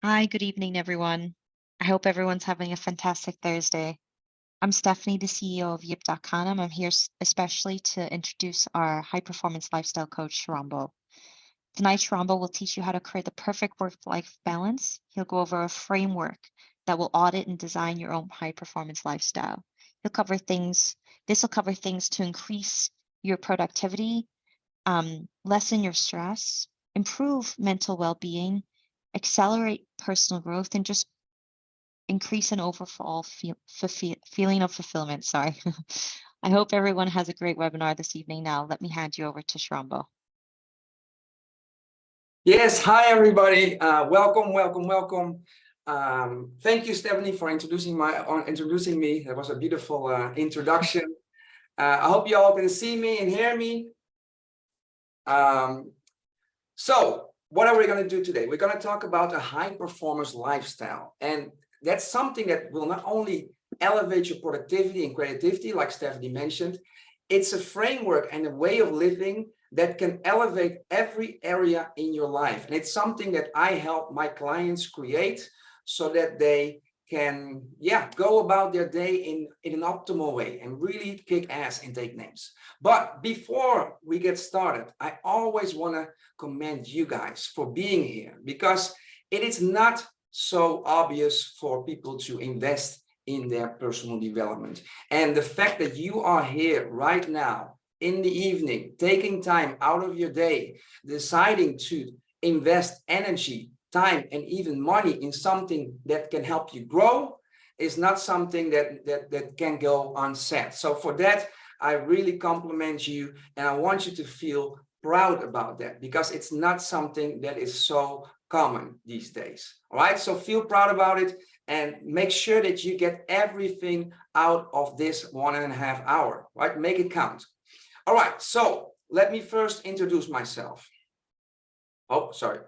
Hi, good evening, everyone. I hope everyone's having a fantastic Thursday. I'm Stephanie, the CEO of YIP.com. I'm here especially to introduce our high performance lifestyle coach, Sharambo. Tonight, Sharambo will teach you how to create the perfect work-life balance. He'll go over a framework that will audit and design your own high performance lifestyle. This will cover things to increase your productivity, lessen your stress, improve mental well-being, accelerate personal growth, and just increase an overall feeling of fulfillment. Sorry. I hope everyone has a great webinar this evening. Now, let me hand you over to Shrambo. Yes, hi everybody. Welcome. Thank you, Stephanie, for introducing me. That was a beautiful introduction. I hope you all can see me and hear me. So what are we going to do today? We're going to talk about a high performance lifestyle, and that's something that will not only elevate your productivity and creativity, like Stephanie mentioned. It's a framework and a way of living that can elevate every area in your life. And it's something that I help my clients create so that they can, go about their day in an optimal way and really kick ass and take names. But before we get started, I always want to commend you guys for being here, because it is not so obvious for people to invest in their personal development. And the fact that you are here right now in the evening, taking time out of your day, deciding to invest energy, time, and even money in something that can help you grow is not something that can go unsaid. So for that, I really compliment you, and I want you to feel proud about that, because it's not something that is so common these days. All right, so feel proud about it and make sure that you get everything out of this 1.5 hours, right? Make it count. All right, so let me first introduce myself. Oh, sorry.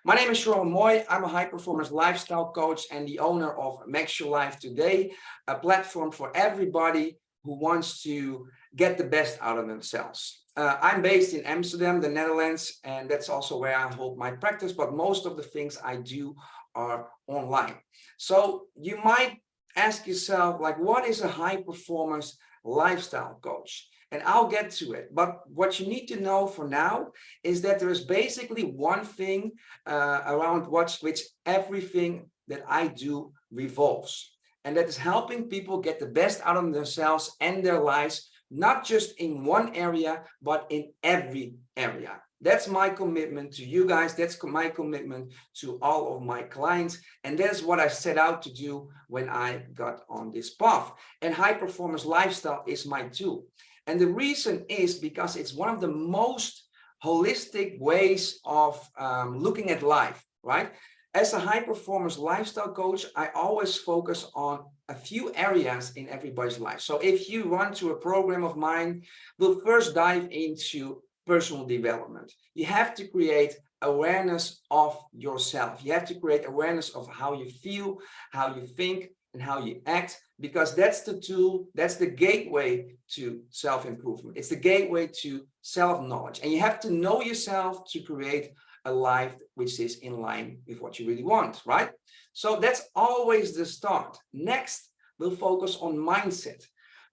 My name is Sharon Moy. I'm a high performance lifestyle coach and the owner of Max Your Life Today, a platform for everybody who wants to get the best out of themselves. I'm based in Amsterdam, the Netherlands, and that's also where I hold my practice, but most of the things I do are online. So you might ask yourself, like, what is a high performance lifestyle coach? And I'll get to it. But what you need to know for now is that there is basically one thing around which everything that I do revolves. And that is helping people get the best out of themselves and their lives, not just in one area, but in every area. That's my commitment to you guys. That's my commitment to all of my clients. And that's what I set out to do when I got on this path. And high performance lifestyle is my tool. And the reason is because it's one of the most holistic ways of looking at life, right? As a high performance lifestyle coach, I always focus on a few areas in everybody's life. So if you run to a program of mine, we'll first dive into personal development. You have to create awareness of yourself. You have to create awareness of how you feel, how you think, and how you act, because that's the tool, that's the gateway to self-improvement. It's the gateway to self-knowledge. And you have to know yourself to create a life which is in line with what you really want, right? So that's always the start. Next, we'll focus on mindset.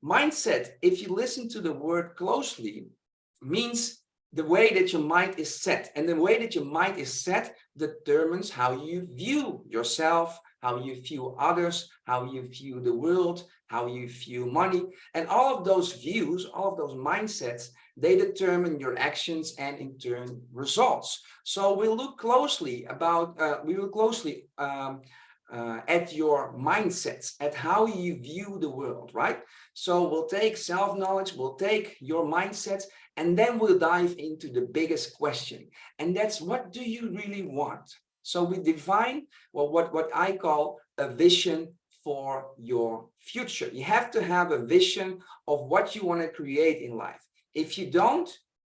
Mindset, if you listen to the word closely, means the way that your mind is set. And the way that your mind is set determines how you view yourself, how you view others, how you view the world, how you view money. And all of those views, all of those mindsets, they determine your actions and in turn results. So we'll look closely at your mindsets, at how you view the world, right? So we'll take self-knowledge, we'll take your mindsets, and then we'll dive into the biggest question. And that's, what do you really want? So we define what I call a vision for your future. You have to have a vision of what you want to create in life. If you don't,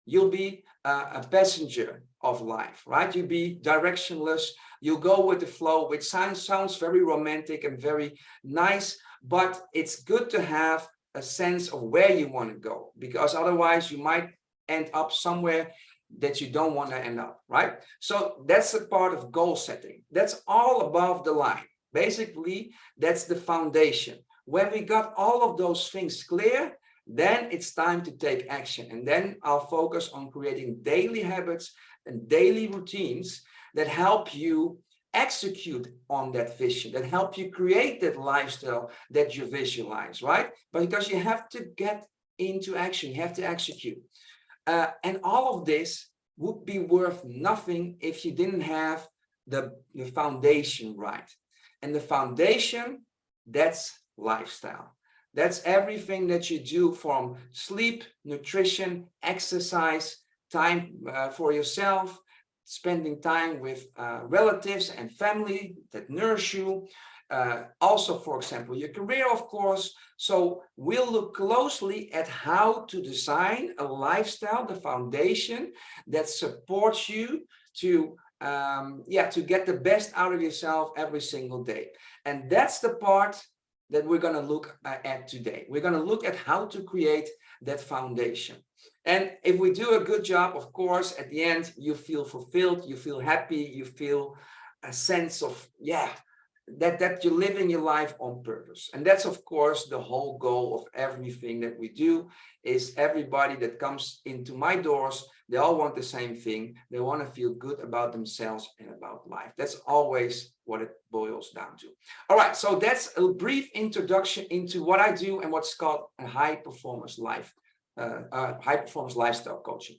you'll be a passenger of life, right? You'll be directionless. You'll go with the flow, which sounds very romantic and very nice, but it's good to have a sense of where you want to go, because otherwise you might end up somewhere that you don't want to end up, right? So that's a part of goal setting. That's all above the line. Basically, that's the foundation. When we got all of those things clear, then it's time to take action. And then I'll focus on creating daily habits and daily routines that help you execute on that vision, that help you create that lifestyle that you visualize, right? But because you have to get into action, you have to execute. And all of this would be worth nothing if you didn't have the foundation right. And the foundation, that's lifestyle. That's everything that you do, from sleep, nutrition, exercise, time for yourself, spending time with relatives and family that nourish you. Also, for example, your career, of course. So we'll look closely at how to design a lifestyle, the foundation that supports you to to get the best out of yourself every single day. And that's the part that we're going to look at today. We're going to look at how to create that foundation. And if we do a good job, of course, at the end, you feel fulfilled, you feel happy, you feel a sense of, that you're living your life on purpose. And that's, of course, the whole goal of everything that we do. Is everybody that comes into my doors, they all want the same thing. They want to feel good about themselves and about life. That's always what it boils down to. All right, so that's a brief introduction into what I do and what's called a high performance lifestyle coaching.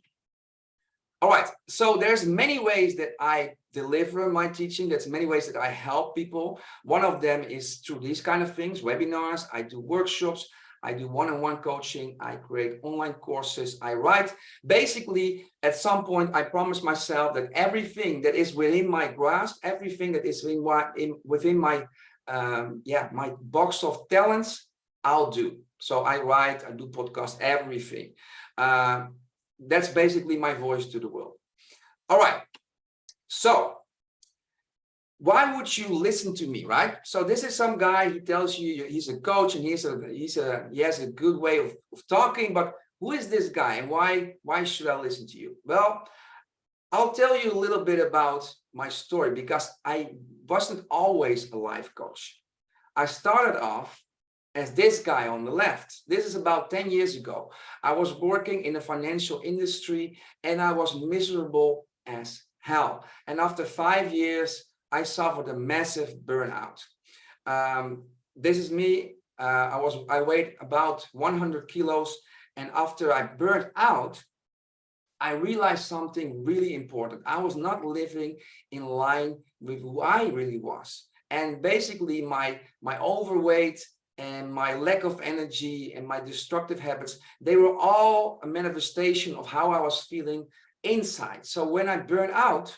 All right, so there's many ways that I deliver my teaching. There's many ways that I help people. One of them is through these kind of things, webinars. I do workshops. I do one-on-one coaching. I create online courses. I write. Basically, at some point, I promise myself that everything that is within my grasp, everything that is within my my box of talents, I'll do. So I write, I do podcasts, everything. That's basically my voice to the world. All right. So why would you listen to me, right? So this is some guy, he tells you he's a coach and he has a good way of talking, but who is this guy and why should I listen to you? Well, I'll tell you a little bit about my story, because I wasn't always a life coach. I started off as this guy on the left. This is about 10 years ago. I was working in the financial industry and I was miserable as hell. And after 5 years, I suffered a massive burnout. This is me. I weighed about 100 kilos. And after I burned out, I realized something really important. I was not living in line with who I really was. And basically my overweight and my lack of energy and my destructive habits, they were all a manifestation of how I was feeling inside. So when I burned out,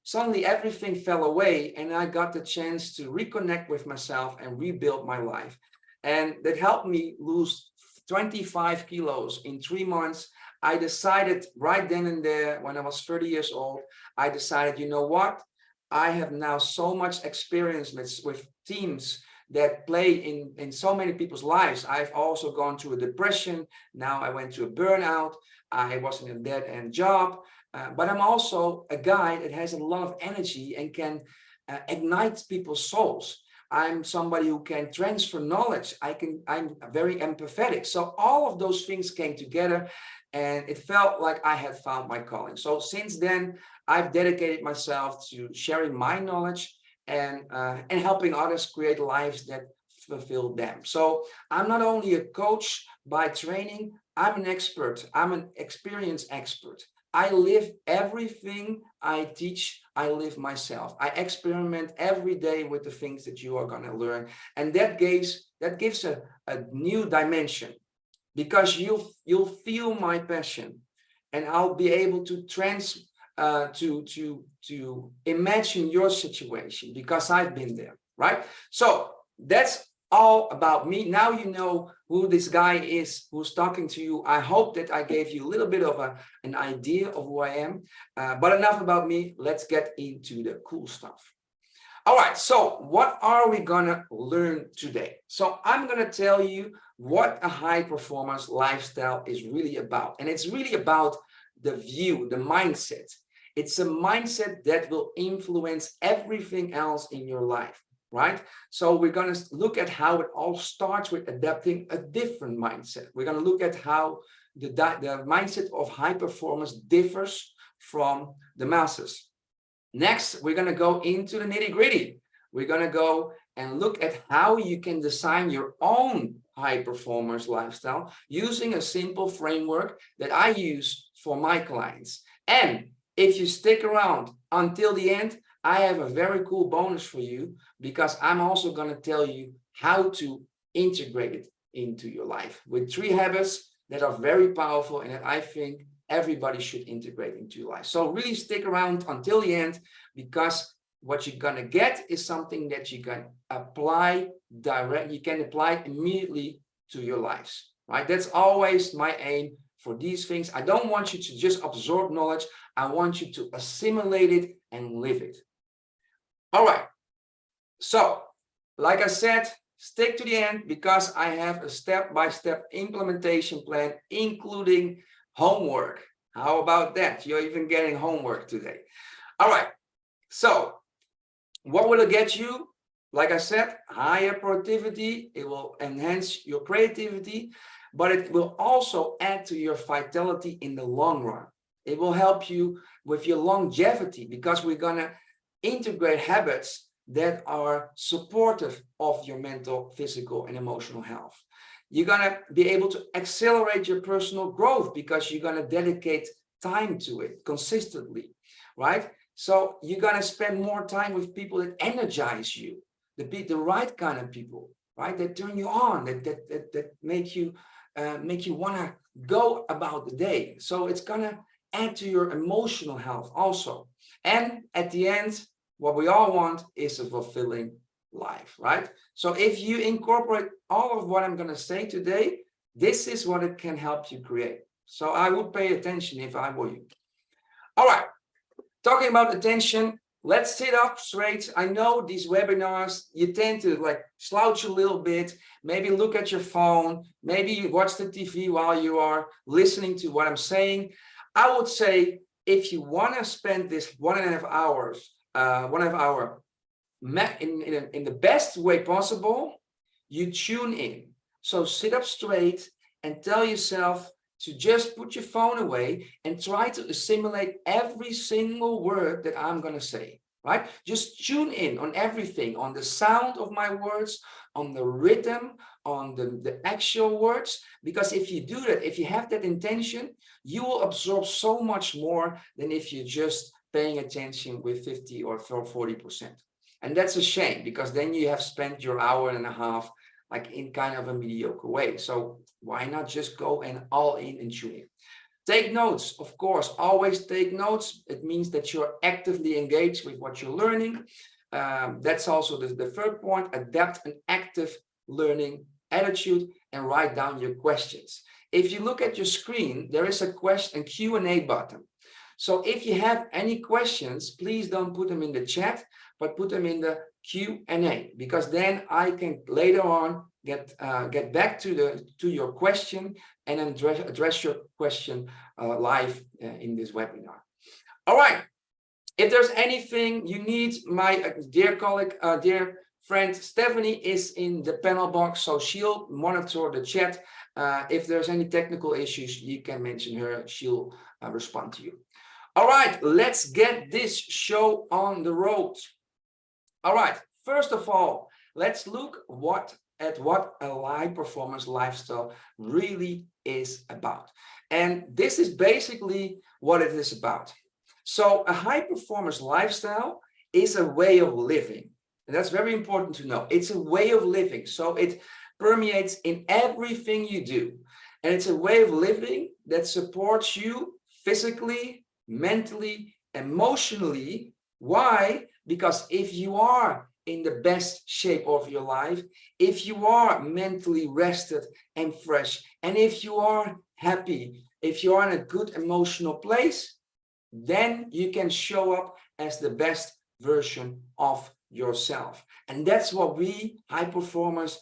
suddenly everything fell away and I got the chance to reconnect with myself and rebuild my life. And that helped me lose 25 kilos in 3 months. I decided right then and there, when I was 30 years old, I decided, you know what? I have now so much experience with teams that play in so many people's lives. I've also gone through a depression. Now I went to a burnout. I was in a dead-end job. But I'm also a guy that has a lot of energy and can ignite people's souls. I'm somebody who can transfer knowledge. I'm very empathetic. So all of those things came together and it felt like I had found my calling. So since then, I've dedicated myself to sharing my knowledge and helping others create lives that fulfill them. So I'm not only a coach by training, I'm an expert. I'm an experienced expert. I live everything I teach, I live myself. I experiment every day with the things that you are going to learn. And that gives a new dimension, because you'll feel my passion and I'll be able to to imagine your situation because I've been there, right? So that's all about me. Now you know who this guy is who's talking to you. I hope that I gave you a little bit of an idea of who I am. But enough about me. Let's get into the cool stuff. All right, so what are we gonna learn today? So I'm gonna tell you what a high performance lifestyle is really about. And it's really about the view, the mindset. It's a mindset that will influence everything else in your life, right? So we're going to look at how it all starts with adapting a different mindset. We're going to look at how the mindset of high performance differs from the masses. Next, we're going to go into the nitty-gritty. We're going to go and look at how you can design your own high performance lifestyle using a simple framework that I use for my clients. And if you stick around until the end, I have a very cool bonus for you, because I'm also going to tell you how to integrate it into your life with 3 habits that are very powerful and that I think everybody should integrate into your life. So really stick around until the end, because what you're going to get is something that you can apply you can apply immediately to your lives, right? That's always my aim for these things. I don't want you to just absorb knowledge. I want you to assimilate it and live it. All right. So, like I said, stick to the end, because I have a step-by-step implementation plan, including homework. How about that? You're even getting homework today. All right. So, what will it get you? Like I said, higher productivity. It will enhance your creativity, but it will also add to your vitality in the long run. It will help you with your longevity, because we're going to integrate habits that are supportive of your mental, physical, and emotional health. You're going to be able to accelerate your personal growth, because you're going to dedicate time to it consistently, right? So you're going to spend more time with people that energize you, the right kind of people, right? That turn you on, that make you want to go about the day. So it's going to add to your emotional health also. And at the end, what we all want is a fulfilling life, right? So if you incorporate all of what I'm going to say today, this is what it can help you create. So I would pay attention if I were you. All right. Talking about attention, let's sit up straight. I know these webinars, you tend to like slouch a little bit, maybe look at your phone, maybe you watch the TV while you are listening to what I'm saying. I would say, if you want to spend this 1.5 hours, 1.5 hour in the best way possible, you tune in. So sit up straight and tell yourself to just put your phone away and try to assimilate every single word that I'm going to say, right? Just tune in on everything, on the sound of my words, on the rhythm, on the actual words, because if you do that, if you have that intention, you will absorb so much more than if you're just paying attention with 50 or 40%. And that's a shame, because then you have spent your 1.5 hours like in kind of a mediocre way. So why not just go and all in and tune in? Take notes, of course, always take notes. It means that you're actively engaged with what you're learning. That's also the third point, adapt an active learning attitude and write down your questions. If you look at your screen, there is a Q&A button. So if you have any questions, please don't put them in the chat, but put them in the Q&A, because then I can later on get back to your question and address your question live in this webinar. All right. If there's anything you need, my dear colleague, dear friend Stephanie is in the panel box, so she'll monitor the chat. If there's any technical issues, you can mention her. She'll respond to you. All right, let's get this show on the road. All right, first of all, let's look at what a high performance lifestyle really is about. And this is basically what it is about. So a high performance lifestyle is a way of living. And that's very important to know. It's a way of living. So it permeates in everything you do. And it's a way of living that supports you physically, mentally, emotionally. Why? Because if you are in the best shape of your life, if you are mentally rested and fresh, and if you are happy, if you are in a good emotional place, then you can show up as the best version of yourself. And that's what we high performers,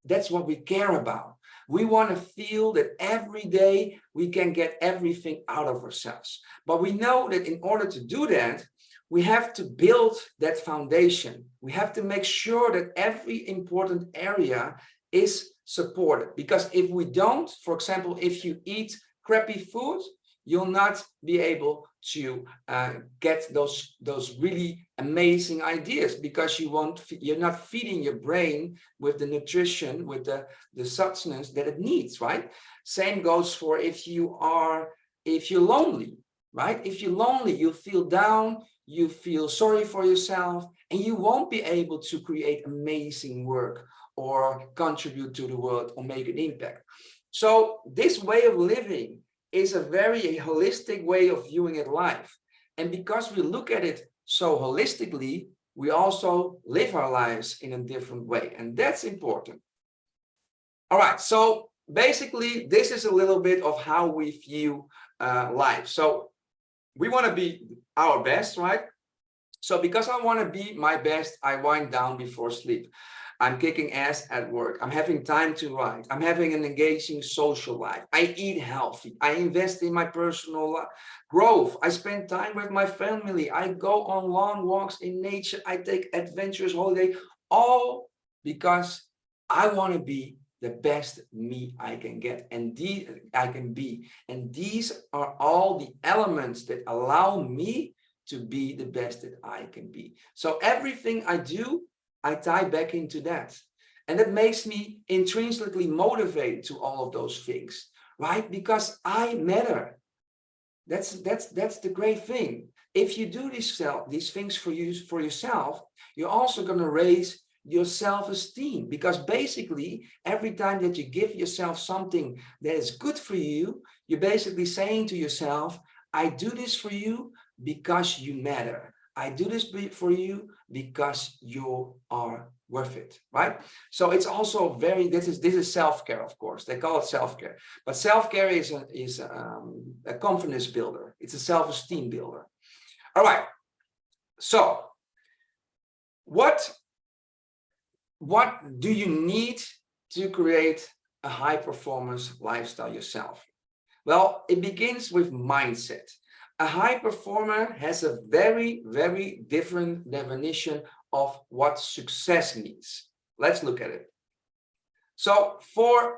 that's what we care about. We want to feel that every day we can get everything out of ourselves. But we know that in order to do that, we have to build that foundation. We have to make sure that every important area is supported. Because if we don't, for example, if you eat crappy food, you'll not be able to get those really amazing ideas, because you're not feeding your brain with the nutrition, with the substance that it needs, right? Same goes for if you're lonely, right? If you're lonely, you feel down, you feel sorry for yourself, and you won't be able to create amazing work or contribute to the world or make an impact. So this way of living is a very holistic way of viewing at life. And because we look at it so holistically, we also live our lives in a different way. And that's important. All right, so basically, this is a little bit of how we view life. So we want to be our best, right? So because I want to be my best, I wind down before sleep. I'm kicking ass at work. I'm having time to write. I'm having an engaging social life. I eat healthy. I invest in my personal growth. I spend time with my family. I go on long walks in nature. I take adventurous holiday, all because I want to be the best me I can get, and I can be. And these are all the elements that allow me to be the best that I can be. So everything I do, I tie back into that. And that makes me intrinsically motivated to all of those things, right? Because I matter. That's the great thing. If you do these things for yourself, you're also going to raise your self-esteem, because basically every time that you give yourself something that is good for you, you're basically saying to yourself, I do this for you because you matter. I do this for you because you are worth it, right? So it's also this is self-care, of course. They call it self-care, but self-care is a confidence builder. It's a self-esteem builder. All right. So what do you need to create a high performance lifestyle yourself? Well, it begins with mindset. A high performer has a very, very different definition of what success means. Let's look at it. So for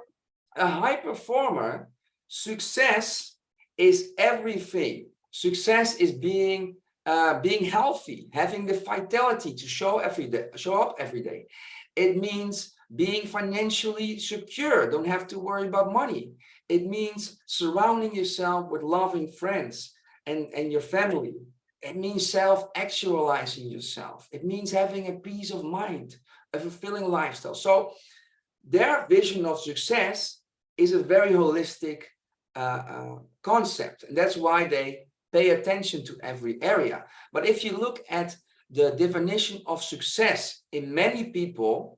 a high performer, success is everything. Success is being healthy, having the vitality to show up every day. It means being financially secure, don't have to worry about money. It means surrounding yourself with loving friends and your family. It means self-actualizing yourself. It means having a peace of mind, a fulfilling lifestyle. So their vision of success is a very holistic concept. And that's why they pay attention to every area. But if you look at the definition of success in many people,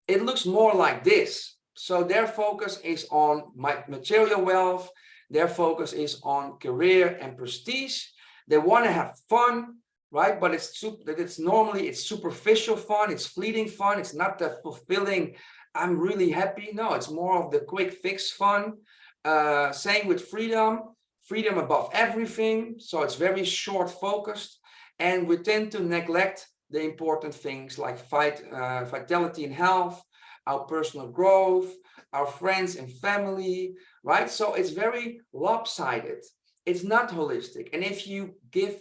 it looks more like this. So their focus is on material wealth. Their focus is on career and prestige. They want to have fun, right? But it's normally superficial fun. It's fleeting fun. It's not that fulfilling. I'm really happy. No, it's more of the quick fix fun. Same with freedom above everything. So it's very short focused, and we tend to neglect the important things like vitality and health, our personal growth, our friends and family, right? So it's very lopsided. It's not holistic. And if you give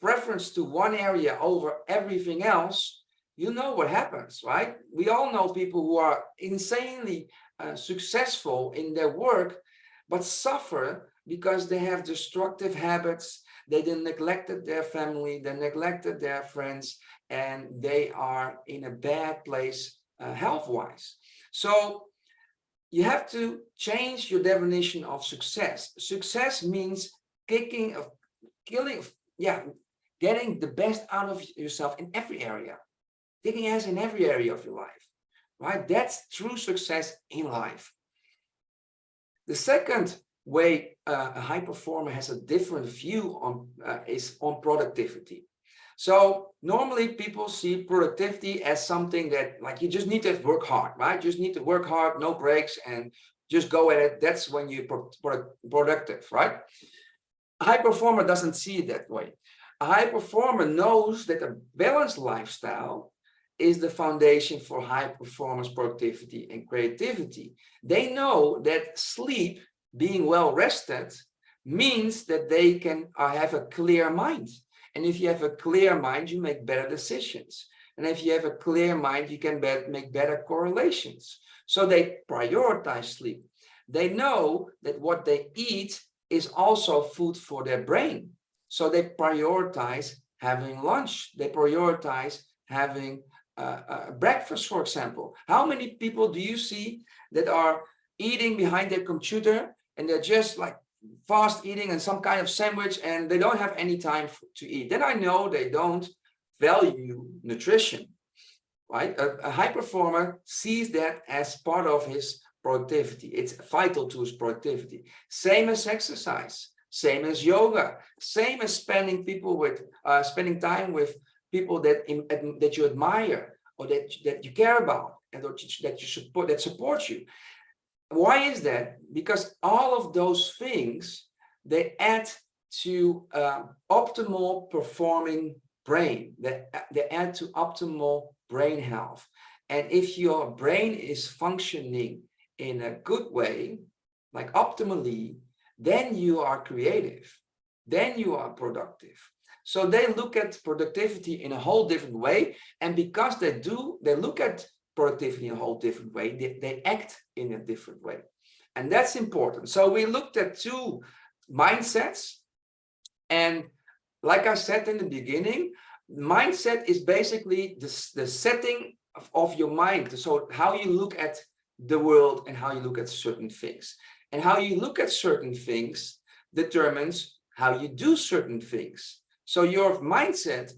preference to one area over everything else, you know what happens, right? We all know people who are insanely successful in their work, but suffer because they have destructive habits. They then neglected their family, they neglected their friends, and they are in a bad place health-wise. So you have to change your definition of success. Success means getting the best out of yourself in every area, kicking ass in every area of your life, right? That's true success in life. The second way a high performer has a different view on is on productivity. So normally people see productivity as something that like you just need to work hard, right? Just need to work hard, no breaks, and just go at it. That's when you're productive, right? A high performer doesn't see it that way. A high performer knows that a balanced lifestyle is the foundation for high performance, productivity, and creativity. They know that sleep, being well rested, means that they can have a clear mind. And if you have a clear mind, you make better decisions. And if you have a clear mind, you can make better correlations. So they prioritize sleep. They know that what they eat is also food for their brain. So they prioritize having lunch. They prioritize having breakfast, for example. How many people do you see that are eating behind their computer and they're just like fast eating and some kind of sandwich and they don't have any time to eat? Then I know they don't value nutrition, right? A high performer sees that as part of his productivity. It's vital to his productivity. Same as exercise, same as yoga, same as spending time with people that you admire or that you care about and that support you. Why is that? Because all of those things, they add to optimal performing brain. They add to optimal brain health. And if your brain is functioning in a good way, like optimally, then you are creative, then you are productive. So they look at productivity in a whole different way. And because they look at productivity in a whole different way, they act in a different way. And that's important. So we looked at two mindsets. And like I said in the beginning, mindset is basically the setting of your mind. So how you look at the world and how you look at certain things. And how you look at certain things determines how you do certain things. So your mindset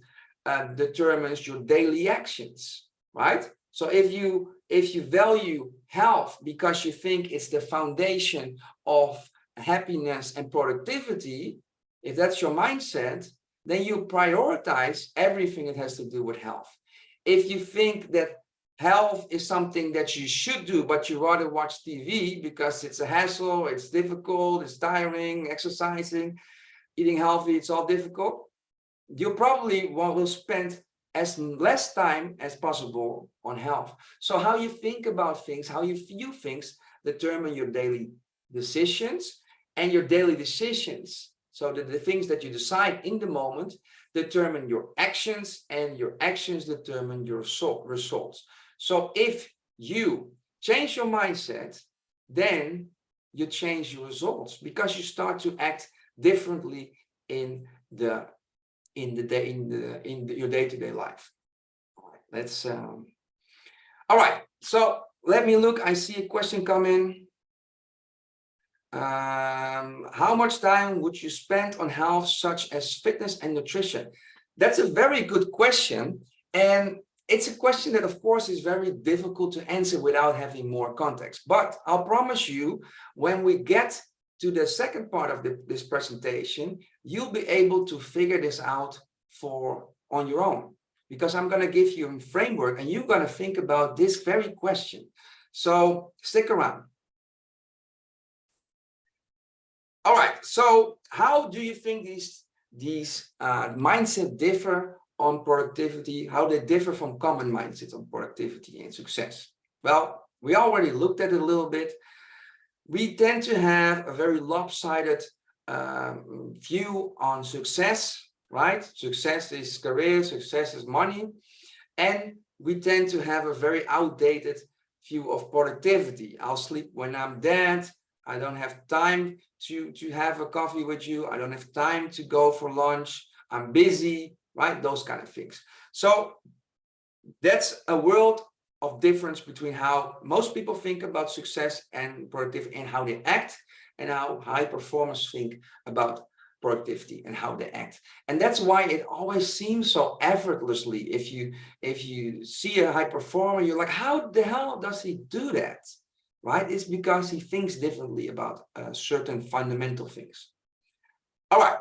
determines your daily actions, right? So if you value health because you think it's the foundation of happiness and productivity, if that's your mindset, then you prioritize everything that has to do with health. If you think that health is something that you should do, but you rather watch TV because it's a hassle, it's difficult, it's tiring, exercising, eating healthy, it's all difficult, you probably will spend as less time as possible on health. So how you think about things, how you view things determine your daily decisions, and your daily decisions, so that the things that you decide in the moment determine your actions, and your actions determine your results. So if you change your mindset, then you change your results because you start to act differently in your day-to-day life. All right, let's all right, so let me look. I see a question come in. How much time would you spend on health, such as fitness and nutrition? That's a very good question, and it's a question that, of course, is very difficult to answer without having more context. But I'll promise you, when we get to the second part of this presentation, you'll be able to figure this out on your own, because I'm going to give you a framework and you're going to think about this very question. So stick around. All right, so how do you think these mindsets differ on productivity, how they differ from common mindsets on productivity and success? Well, we already looked at it a little bit. We tend to have a very lopsided view on success, right? Success is career, success is money. And we tend to have a very outdated view of productivity. I'll sleep when I'm dead. I don't have time to have a coffee with you. I don't have time to go for lunch. I'm busy, right? Those kind of things. So that's a world of difference between how most people think about success and productivity and how they act, and how high performers think about productivity and how they act. And that's why it always seems so effortlessly. If you see a high performer, you're like, how the hell does he do that? Right? It's because he thinks differently about certain fundamental things. All right.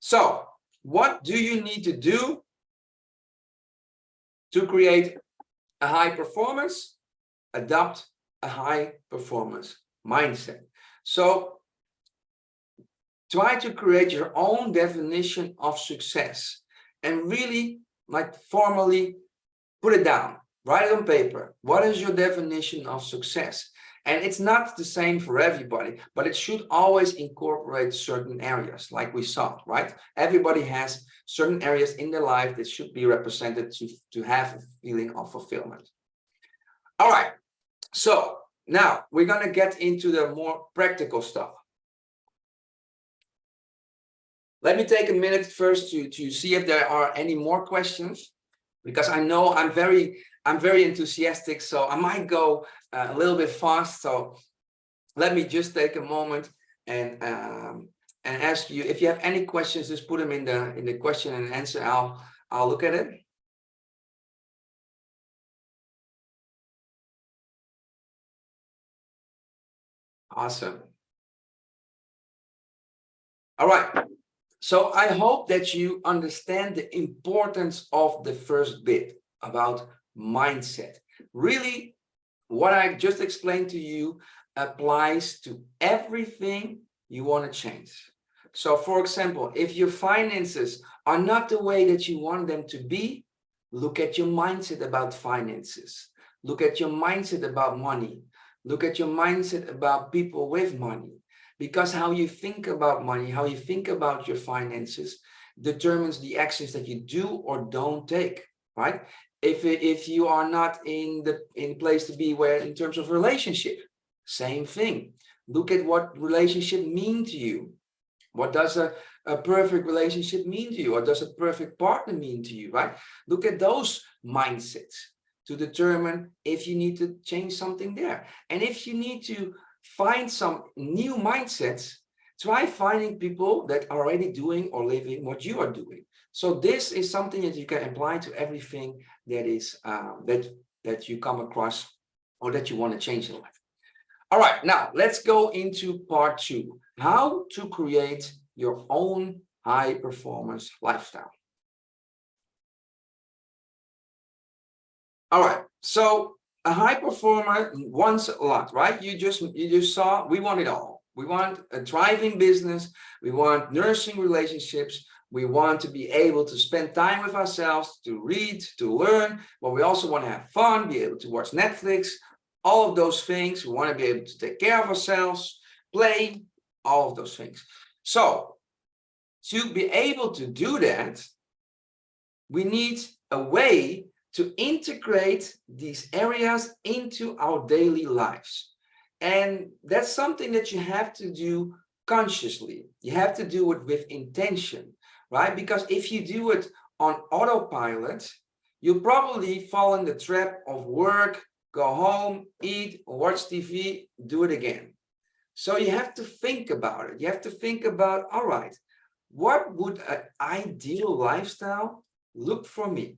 So What do you need to do to create a high performance? Adopt a high performance mindset. So try to create your own definition of success and really like formally put it down, write it on paper. What is your definition of success? And it's not the same for everybody, but it should always incorporate certain areas like we saw, right? Everybody has certain areas in their life that should be represented to have a feeling of fulfillment. All right, so now we're going to get into the more practical stuff. Let me take a minute first to see if there are any more questions, because I know I'm very enthusiastic, so I might go a little bit fast. So let me just take a moment and ask you if you have any questions. Just put them in the question and answer. I'll look at it. Awesome. All right. So I hope that you understand the importance of the first bit about mindset. Really, what I just explained to you applies to everything you want to change. So for example, if your finances are not the way that you want them to be, look at your mindset about finances. Look at your mindset about money. Look at your mindset about people with money. Because how you think about money, how you think about your finances determines the actions that you do or don't take, right? If you are not in place to be where in terms of relationship, same thing. Look at what relationship mean to you. What does a perfect relationship mean to you? What does a perfect partner mean to you, right? Look at those mindsets to determine if you need to change something there. And if you need to find some new mindsets, try finding people that are already doing or living what you are doing. So this is something that you can apply to everything that is that you come across or that you want to change in life. All right, now let's go into part 2, how to create your own high performance lifestyle. All right, so a high performer wants a lot, right? You just saw, we want it all. We want a thriving business. We want nourishing relationships. We want to be able to spend time with ourselves, to read, to learn, but we also want to have fun, be able to watch Netflix, all of those things. We want to be able to take care of ourselves, play, all of those things. So to be able to do that, we need a way to integrate these areas into our daily lives. And that's something that you have to do consciously. You have to do it with intention, right? Because if you do it on autopilot, you'll probably fall in the trap of work, go home, eat, watch TV, do it again. So you have to think about it. You have to think about, all right, what would an ideal lifestyle look for me?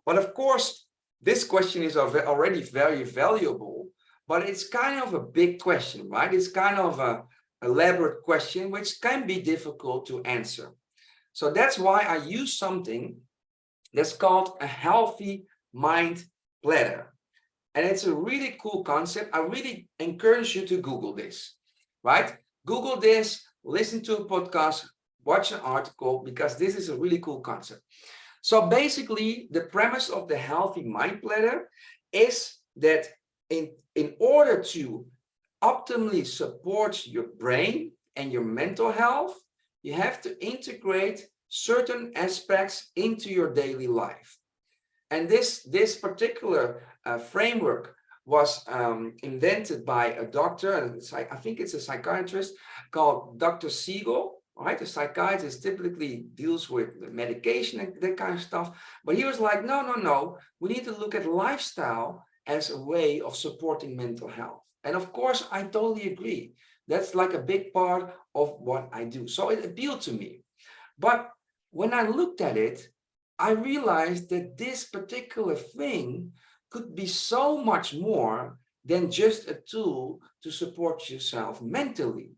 But of course, this question is already very valuable, but it's kind of a big question, right? It's kind of an elaborate question, which can be difficult to answer. So that's why I use something that's called a healthy mind platter. And it's a really cool concept. I really encourage you to Google this, right? Google this, listen to a podcast, watch an article, because this is a really cool concept. So basically, the premise of the healthy mind platter is that in order to optimally support your brain and your mental health, you have to integrate certain aspects into your daily life. And this particular framework was invented by a doctor, and I think it's a psychiatrist called Dr. Siegel. Right, the psychiatrist typically deals with the medication and that kind of stuff, but he was like, no, we need to look at lifestyle as a way of supporting mental health. And of course, I totally agree. That's like a big part of what I do. So it appealed to me. But when I looked at it, I realized that this particular thing could be so much more than just a tool to support yourself mentally.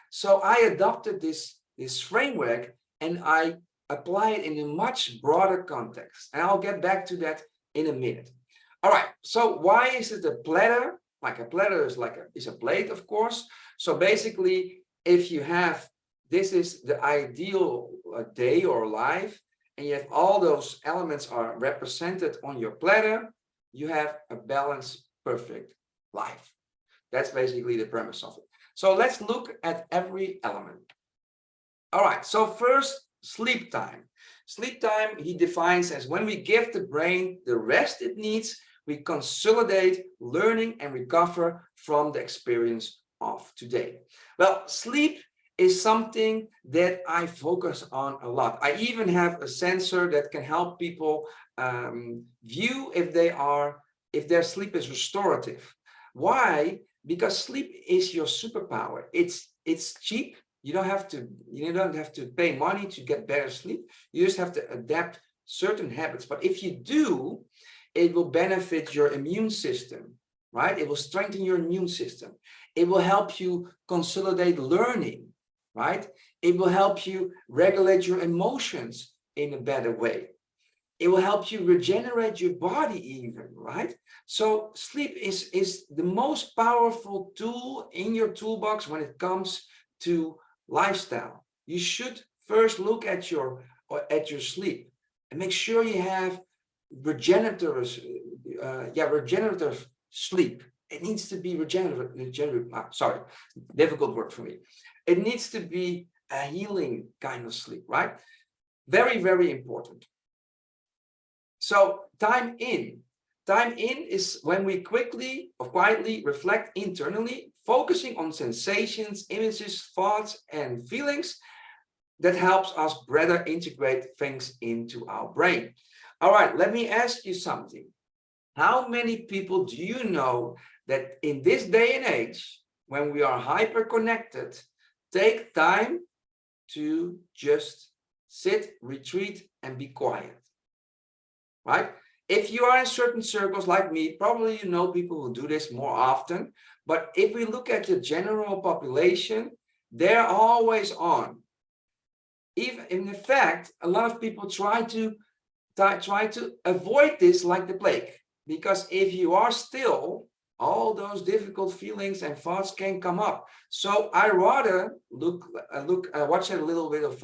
So I adopted this framework, and I apply it in a much broader context. And I'll get back to that in a minute. All right, so why is it a platter? Like a platter is a plate, of course. So basically, if you have, this is the ideal day or life, and you have all those elements are represented on your platter, you have a balanced, perfect life. That's basically the premise of it. So let's look at every element. All right, so first, sleep time. Sleep time, he defines as when we give the brain the rest it needs, we consolidate learning and recover from the experience of today. Well, sleep is something that I focus on a lot. I even have a sensor that can help people view if their sleep is restorative. Why? Because sleep is your superpower. It's cheap. You don't have to pay money to get better sleep. You just have to adapt certain habits. But if you do, it will benefit your immune system, right? It will strengthen your immune system. It will help you consolidate learning, right? It will help you regulate your emotions in a better way. It will help you regenerate your body even, right? So sleep is the most powerful tool in your toolbox when it comes to lifestyle. You should first look at your sleep and make sure you have regenerative sleep. It needs to be regenerative. Sorry, difficult word for me. It needs to be a healing kind of sleep, right? Very, very important. So time in is when we quickly or quietly reflect internally, focusing on sensations, images, thoughts, and feelings that helps us better integrate things into our brain. All right, let me ask you something. How many people do you know that in this day and age, when we are hyper connected, take time to just sit, retreat, and be quiet? Right? If you are in certain circles like me, probably you know people who do this more often. But if we look at the general population, they're always on. Even in fact, a lot of people try to avoid this like the plague, because if you are still, all those difficult feelings and thoughts can come up. So I rather watch a little bit of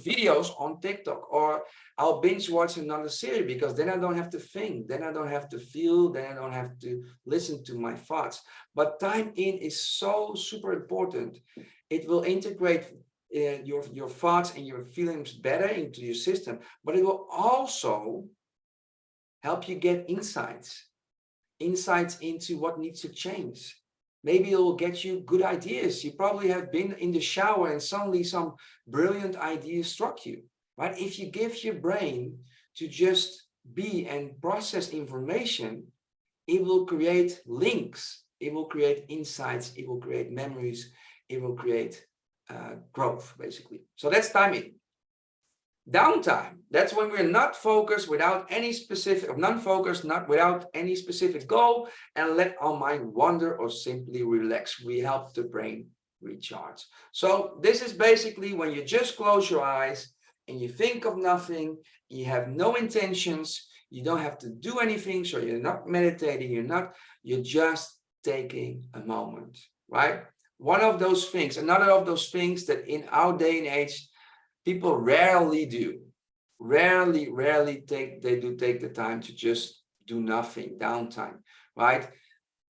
videos on TikTok, or I'll binge watch another series, because then I don't have to think, then I don't have to feel, then I don't have to listen to my thoughts. But time in is so super important. It will integrate your thoughts and your feelings better into your system, but it will also help you get insights into what needs to change. Maybe it will get you good ideas. You probably have been in the shower and suddenly some brilliant ideas struck you, right? If you give your brain to just be and process information, it will create links, it will create insights, it will create memories, it will create growth, basically. So that's time in. Downtime, that's when we're not focused without any specific, non-focused, not without any specific goal, and let our mind wander or simply relax. We help the brain recharge. So this is basically when you just close your eyes and you think of nothing, you have no intentions, you don't have to do anything, so you're not meditating, you're just taking a moment, right? One of those things, another of those things that in our day and age, people rarely do. Rarely take the time to just do nothing, downtime, right?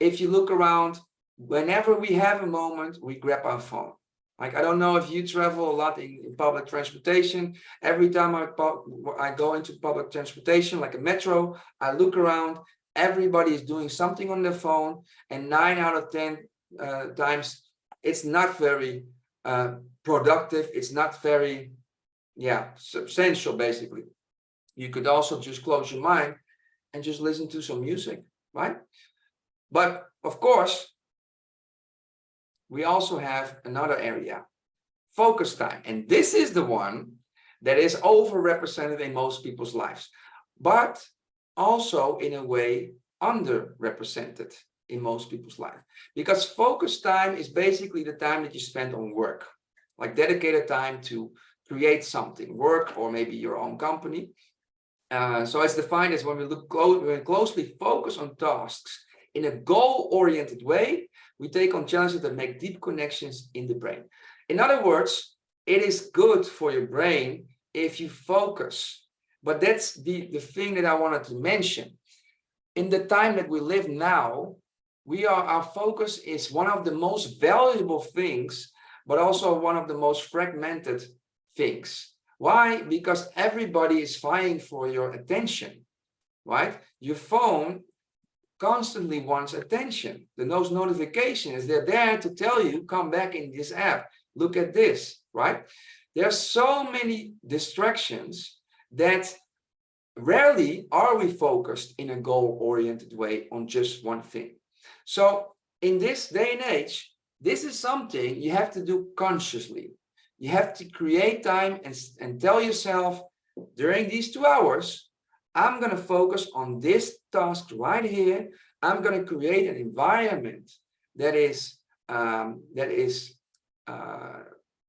If you look around, whenever we have a moment, we grab our phone. Like, I don't know if you travel a lot in public transportation. Every time I go into public transportation, like a metro, I look around, everybody is doing something on their phone, and 9 out of 10 times, it's not very productive. It's not very, substantial, basically. You could also just close your mind and just listen to some music, right? But of course, we also have another area, focus time. And this is the one that is overrepresented in most people's lives, but also in a way underrepresented in most people's life, because focus time is basically the time that you spend on work, like dedicated time to create something, work, or maybe your own company. So it's defined as when we look closely focus on tasks in a goal-oriented way, we take on challenges that make deep connections in the brain. In other words, it is good for your brain if you focus. But that's the thing that I wanted to mention. In the time that we live now, our focus is one of the most valuable things, but also one of the most fragmented things. Why? Because everybody is vying for your attention, right? Your phone constantly wants attention. Those notifications, they're there to tell you, come back in this app, look at this, right? There are so many distractions that rarely are we focused in a goal-oriented way on just one thing. So in this day and age, this is something you have to do consciously. You have to create time and tell yourself, during these 2 hours, I'm going to focus on this task right here. I'm going to create an environment that is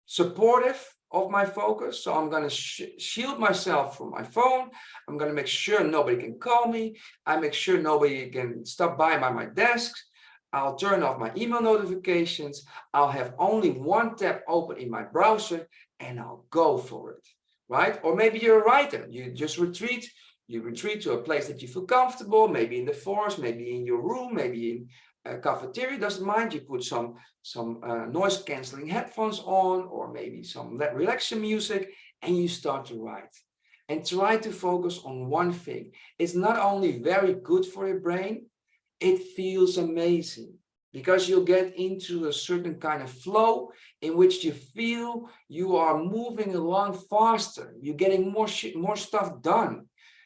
supportive of my focus. So I'm going to shield myself from my phone. I'm going to make sure nobody can call me. I make sure nobody can stop by my desk. I'll turn off my email notifications. I'll have only one tab open in my browser and I'll go for it, right? Or maybe you're a writer. You just retreat. You retreat to a place that you feel comfortable, maybe in the forest, maybe in your room, maybe in a cafeteria, doesn't mind. You put some noise canceling headphones on, or maybe some relaxing music, and you start to write. And try to focus on one thing. It's not only very good for your brain, it feels amazing because you'll get into a certain kind of flow in which you feel you are moving along faster. You're getting more stuff done.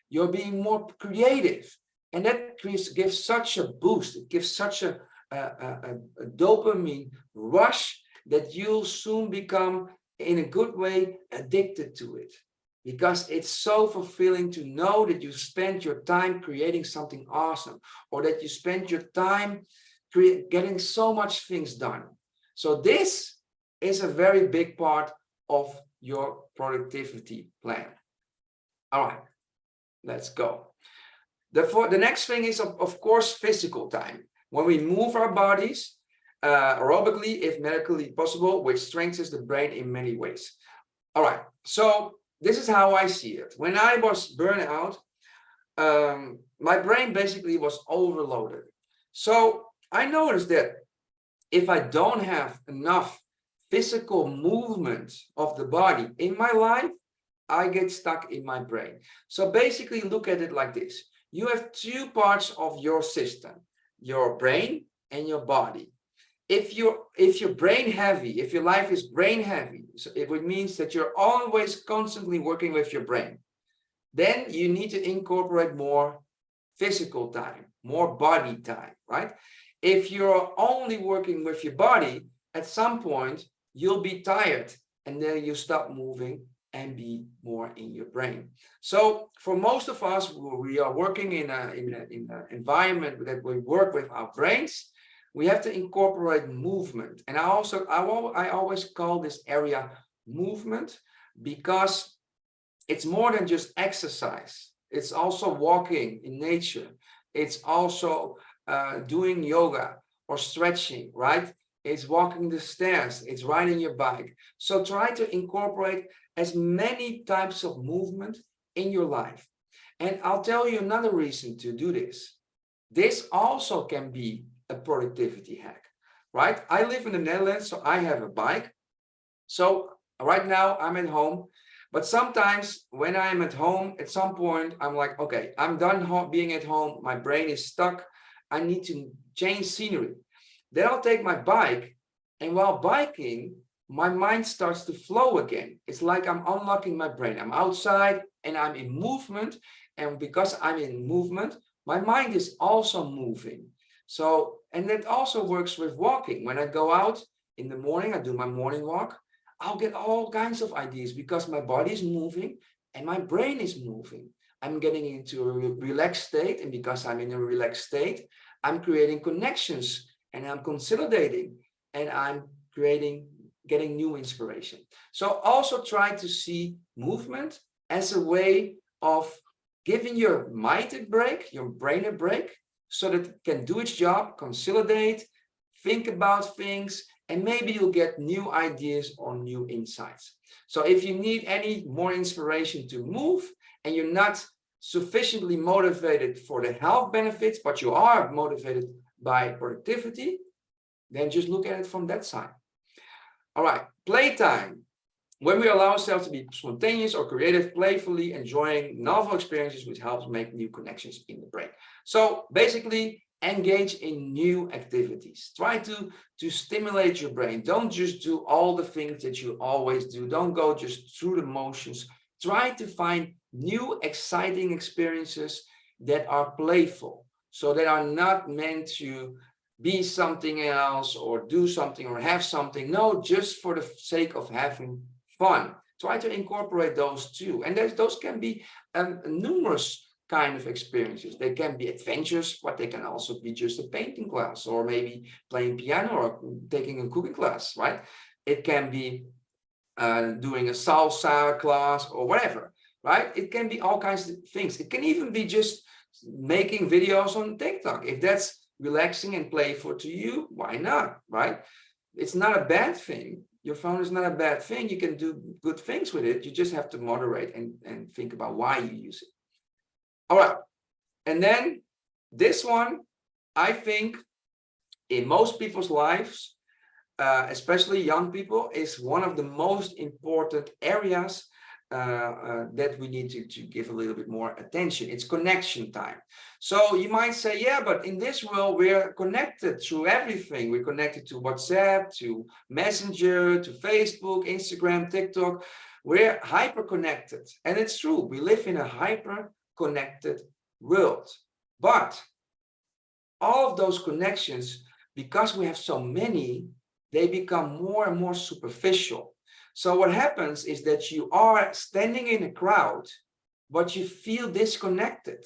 You're being more creative. And that gives such a boost. It gives such a dopamine rush that you'll soon become, in a good way, addicted to it. Because it's so fulfilling to know that you spent your time creating something awesome, or that you spent your time getting so much things done. So this is a very big part of your productivity plan. All right, let's go. The next thing is, of course, physical time. When we move our bodies aerobically, if medically possible, which strengthens the brain in many ways. All right, so this is how I see it. When I was burned out, my brain basically was overloaded. So I noticed that if I don't have enough physical movement of the body in my life, I get stuck in my brain. So basically look at it like this. You have 2 parts of your system, your brain and your body. If you're brain heavy, if your life is brain heavy, so it means that you're always constantly working with your brain, then you need to incorporate more physical time, more body time, right? If you're only working with your body, at some point you'll be tired and then you stop moving and be more in your brain. So for most of us, we are working in an environment that we work with our brains. We have to incorporate movement. And I always call this area movement, because it's more than just exercise. It's also walking in nature. It's also doing yoga or stretching, right? It's walking the stairs. It's riding your bike. So try to incorporate as many types of movement in your life. And I'll tell you another reason to do this. This also can be a productivity hack, right? I live in the Netherlands, so I have a bike. So right now I'm at home, but sometimes when I'm at home, at some point, I'm like, okay, I'm done being at home. My brain is stuck. I need to change scenery. Then I'll take my bike, and while biking, my mind starts to flow again. It's like I'm unlocking my brain. I'm outside and I'm in movement. And because I'm in movement, my mind is also moving. So, and that also works with walking. When I go out in the morning, I do my morning walk, I'll get all kinds of ideas because my body is moving and my brain is moving. I'm getting into a relaxed state. And because I'm in a relaxed state, I'm creating connections and I'm consolidating and I'm creating getting new inspiration. So also try to see movement as a way of giving your mind a break, your brain a break, so that it can do its job, consolidate, think about things, and maybe you'll get new ideas or new insights. So if you need any more inspiration to move and you're not sufficiently motivated for the health benefits, but you are motivated by productivity, then just look at it from that side. All right, playtime. When we allow ourselves to be spontaneous or creative, playfully enjoying novel experiences, which helps make new connections in the brain. So basically, engage in new activities. Try to stimulate your brain. Don't just do all the things that you always do. Don't go just through the motions. Try to find new, exciting experiences that are playful, so that are not meant to be something else or do something or have something. No, just for the sake of having fun. Try to incorporate those too. And those can be numerous kind of experiences. They can be adventures, but they can also be just a painting class, or maybe playing piano, or taking a cooking class, right? It can be doing a salsa class or whatever, right? It can be all kinds of things. It can even be just making videos on TikTok. If that's relaxing and playful to you, why not, right? It's not a bad thing. Your phone is not a bad thing. You can do good things with it. You just have to moderate and think about why you use it. All right. And then this one, I think in most people's lives, especially young people, is one of the most important areas that we need to give a little bit more attention. It's connection time. So you might say, yeah, but in this world, we're connected through everything. We're connected to WhatsApp, to Messenger, to Facebook, Instagram, TikTok. We're hyper connected. And it's true. We live in a hyper connected world. But all of those connections, because we have so many, they become more and more superficial. So what happens is that you are standing in a crowd, but you feel disconnected.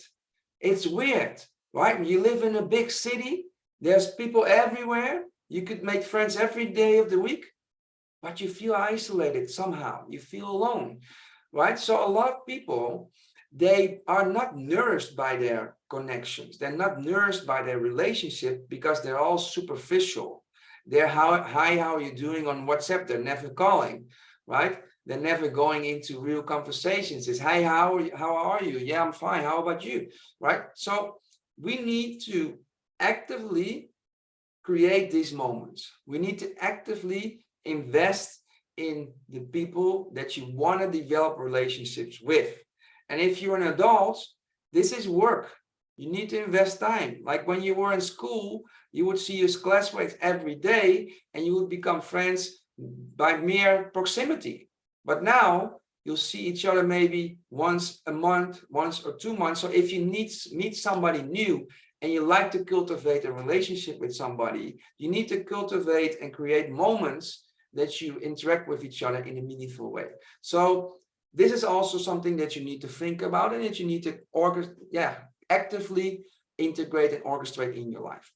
It's weird, right? When you live in a big city, there's people everywhere. You could make friends every day of the week, but you feel isolated somehow. You feel alone, right? So a lot of people, they are not nourished by their connections. They're not nourished by their relationship, because they're all superficial. They're hi, how are you doing on WhatsApp? They're never calling, right? They're never going into real conversations. It's, hi, how are you? Yeah, I'm fine. How about you? Right? So we need to actively create these moments. We need to actively invest in the people that you want to develop relationships with. And if you're an adult, this is work. You need to invest time. Like when you were in school, you would see your classmates every day and you would become friends by mere proximity. But now you'll see each other maybe once a month, once or 2 months. So if you meet somebody new and you like to cultivate a relationship with somebody, you need to cultivate and create moments that you interact with each other in a meaningful way. So this is also something that you need to think about, and that you need to actively integrate and orchestrate in your life.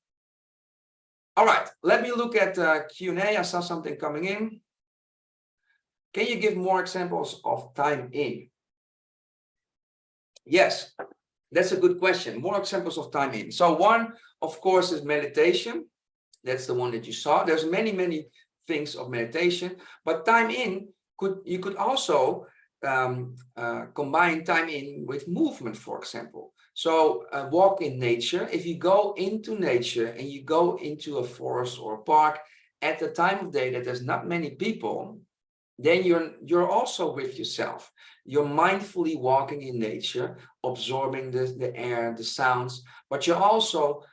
All right, let me look at Q&A. I saw something coming in. Can you give more examples of time in? Yes, that's a good question. More examples of time in. So one, of course, is meditation. That's the one that you saw. There's many things of meditation, but time in, you could also combine time in with movement, for example. So walk in nature. If you go into nature and you go into a forest or a park at the time of day that there's not many people, then you're also with yourself. You're mindfully walking in nature, absorbing the air, the sounds, but you're also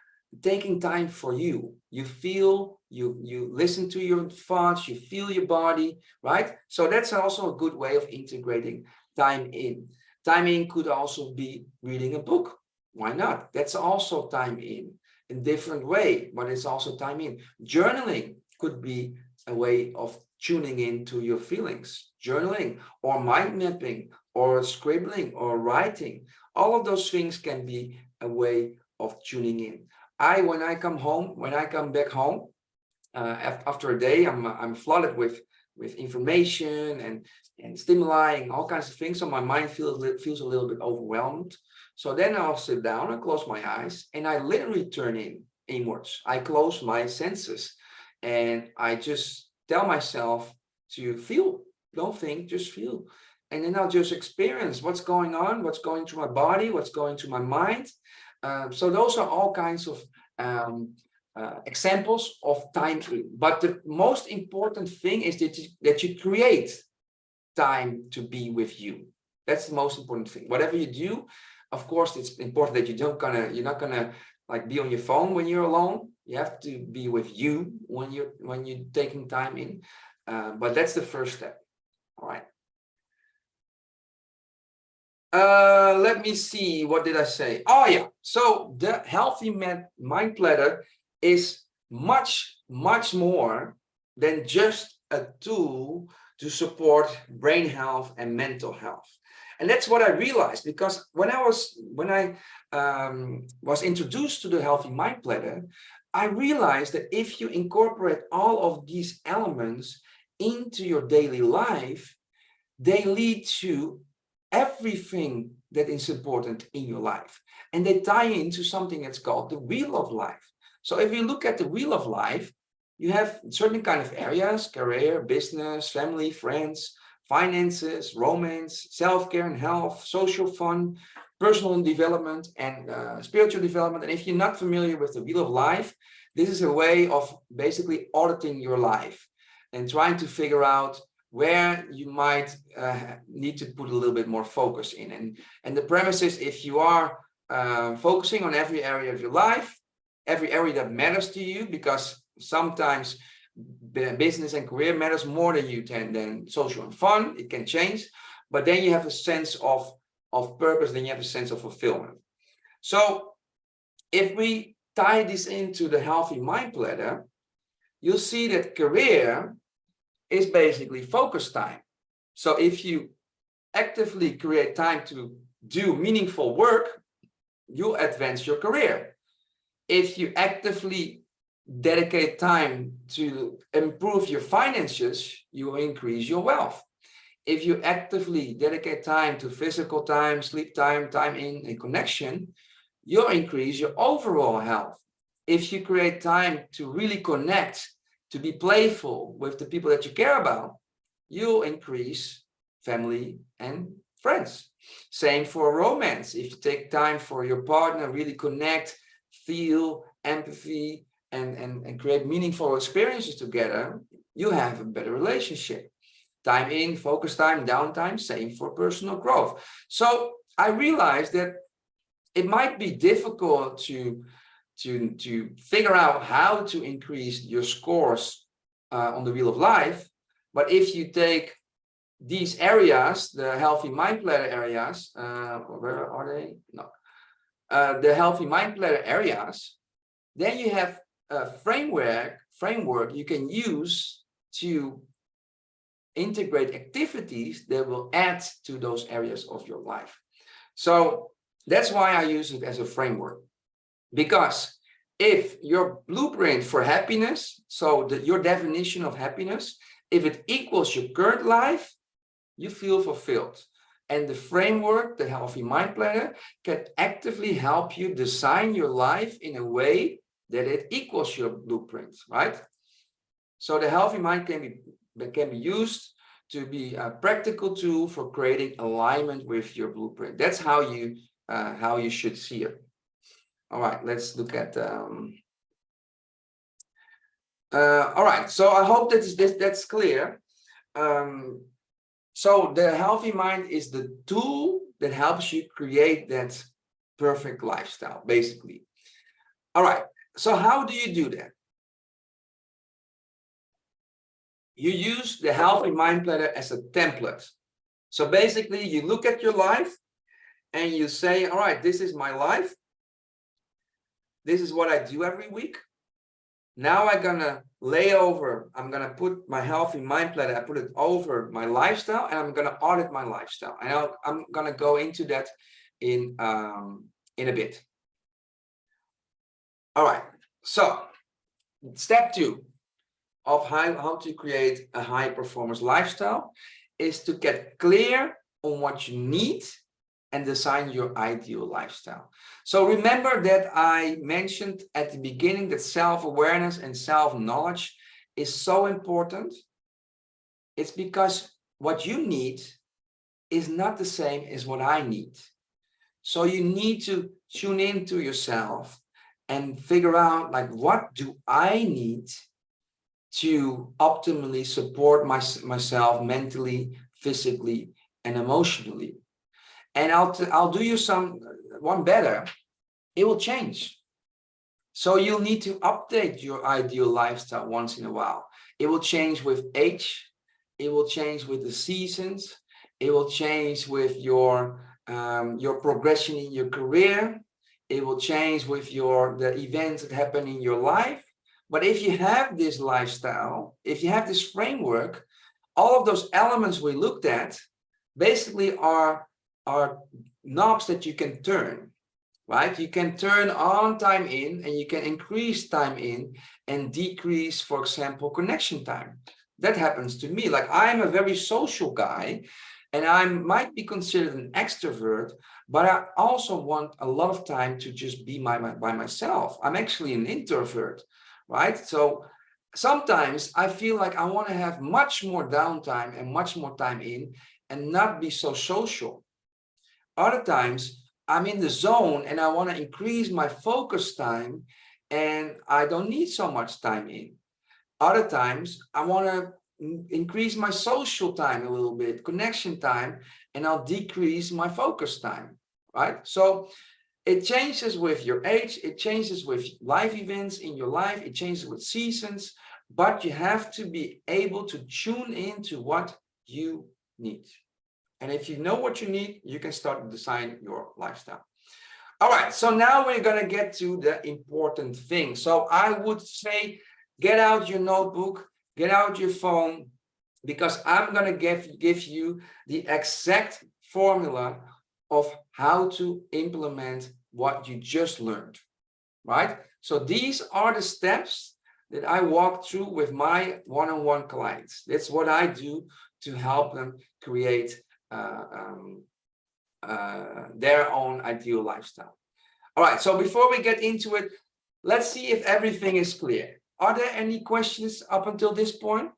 taking time for you. You feel, you listen to your thoughts, you feel your body, right? So that's also a good way of integrating time in. Time in could also be reading a book. Why not? That's also time in different way, but it's also time in. Journaling could be a way of tuning into your feelings. Journaling or mind mapping or scribbling or writing. All of those things can be a way of tuning in. When I come back home, after a day, I'm flooded with information and stimuli and all kinds of things. So my mind feels a little bit overwhelmed. So then I'll sit down and close my eyes, and I literally turn inwards. I close my senses, and I just tell myself to feel. Don't think, just feel. And then I'll just experience what's going on, what's going through my body, what's going through my mind. So those are all kinds of examples of time in. But the most important thing is that you create time to be with you. That's the most important thing. Whatever you do, of course, it's important that you're not gonna like be on your phone when you're alone. You have to be with you when you're taking time in. But that's the first step. All right. Let me see. What did I say? Oh yeah. So the healthy mind platter is much more than just a tool to support brain health and mental health. And that's what I realized, because when I was introduced to the healthy mind platter, I realized that if you incorporate all of these elements into your daily life, they lead to everything that is important in your life. And they tie into something that's called the wheel of life. So if you look at the wheel of life, you have certain kind of areas: career, business, family, friends, finances, romance, self-care and health, social fun, personal development, and spiritual development. And if you're not familiar with the wheel of life, this is a way of basically auditing your life and trying to figure out where you might need to put a little bit more focus in. And the premise is, if you are focusing on every area of your life, every area that matters to you, because sometimes business and career matters more than than social and fun, it can change, but then you have a sense of purpose, then you have a sense of fulfillment. So if we tie this into the healthy mind platter, you'll see that career is basically focus time. So if you actively create time to do meaningful work, you'll advance your career. If you actively dedicate time to improve your finances, you will increase your wealth. If you actively dedicate time to physical time, sleep time, time in, and connection, you'll increase your overall health. If you create time to really connect, to be playful with the people that you care about, you'll increase family and friends. Same for romance. If you take time for your partner, really connect, feel empathy, and create meaningful experiences together, you have a better relationship. Time in, focus time, downtime, same for personal growth. So I realized that it might be difficult to figure out how to increase your scores on the wheel of life. But if you take these areas, the healthy mind platter areas, where are they? No. The healthy mind platter areas, then you have a framework you can use to integrate activities that will add to those areas of your life. So that's why I use it as a framework. Because if your blueprint for happiness, so your definition of happiness, if it equals your current life, you feel fulfilled. And the framework, the healthy mind planner, can actively help you design your life in a way that it equals your blueprint, right? So the healthy mind can be used to be a practical tool for creating alignment with your blueprint. That's how you should see it. All right, let's look at all right, so I hope that's clear. So the healthy mind is the tool that helps you create that perfect lifestyle, basically. All right, so how do you do that? You use the healthy mind planner as a template. So basically, you look at your life and you say, all right, this is my life. This is what I do every week. Now I'm gonna put my healthy mind planner, I put it over my lifestyle, and I'm gonna audit my lifestyle. And I'm gonna go into that in a bit. All right, so step 2, of how to create a high performance lifestyle is to get clear on what you need and design your ideal lifestyle. So remember that I mentioned at the beginning that self-awareness and self-knowledge is so important. It's because what you need is not the same as what I need. So you need to tune into yourself and figure out, like, what do I need to optimally support myself mentally, physically, and emotionally. And I'll do you one better. It will change. So you'll need to update your ideal lifestyle once in a while. It will change with age. It will change with the seasons. It will change with your progression in your career. It will change with the events that happen in your life. But if you have this lifestyle, if you have this framework, all of those elements we looked at basically are knobs that you can turn, right? You can turn on time in, and you can increase time in and decrease, for example, connection time. That happens to me. Like, I'm a very social guy, and I might be considered an extrovert, but I also want a lot of time to just be by myself. I'm actually an introvert, right? So sometimes I feel like I want to have much more downtime and much more time in and not be so social. Other times I'm in the zone and I want to increase my focus time and I don't need so much time in. Other times I want to increase my social time a little bit, connection time, and I'll decrease my focus time, right? So it changes with your age, it changes with life events in your life, it changes with seasons, but you have to be able to tune into what you need. And if you know what you need, you can start to design your lifestyle. All right, so now we're going to get to the important thing. So I would say, get out your notebook, get out your phone, because I'm going to give you the exact formula of how to implement what you just learned, right? So these are the steps that I walk through with my one-on-one clients. That's what I do to help them create their own ideal lifestyle. All right, so before we get into it, let's see if everything is clear. Are there any questions up until this point?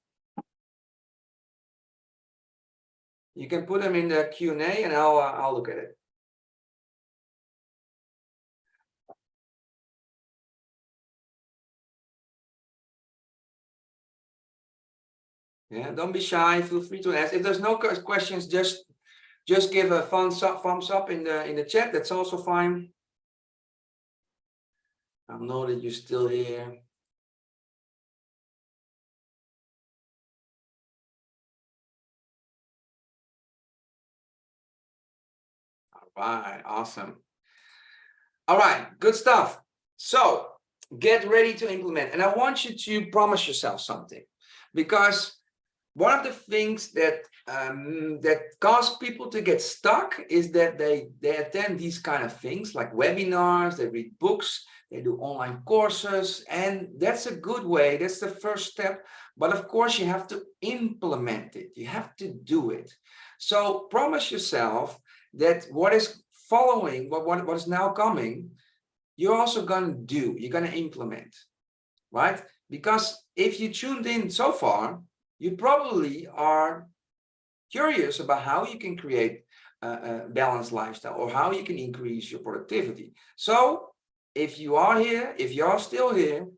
You can put them in the Q&A and I'll look at it. Yeah, don't be shy. Feel free to ask. If there's no questions, just give a thumbs up in the chat. That's also fine. I know that you're still here. All right, awesome. All right, good stuff. So get ready to implement. And I want you to promise yourself something, because one of the things that cause people to get stuck is that they attend these kind of things like webinars, they read books, they do online courses, and that's a good way. That's the first step. But of course, you have to implement it. You have to do it. So promise yourself that what is following, what is now coming, you're also going to do. You're going to implement, right? Because if you tuned in so far, you probably are curious about how you can create a balanced lifestyle or how you can increase your productivity. So if you are here, if you're still here,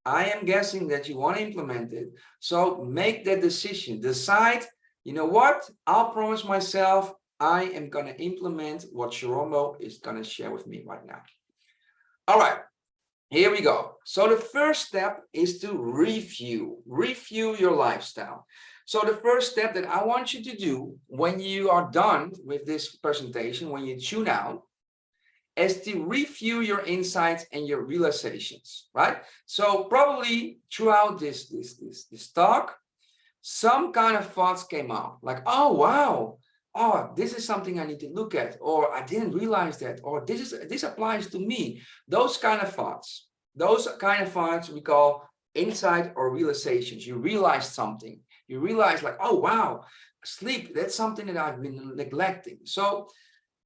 I am guessing that you want to implement it. So make that decision. Decide, you know what? I'll promise myself I am going to implement what Shirombo is going to share with me right now. All right. Here we go. So the first step is to review your lifestyle. So the first step that I want you to do when you are done with this presentation, when you tune out, is to review your insights and your realizations, right? So probably throughout this talk, some kind of thoughts came up, like, oh, wow, oh, this is something I need to look at, or I didn't realize that, or this applies to me. Those kind of thoughts we call insight or realizations. You realize something. You realize like, oh, wow, sleep, that's something that I've been neglecting. So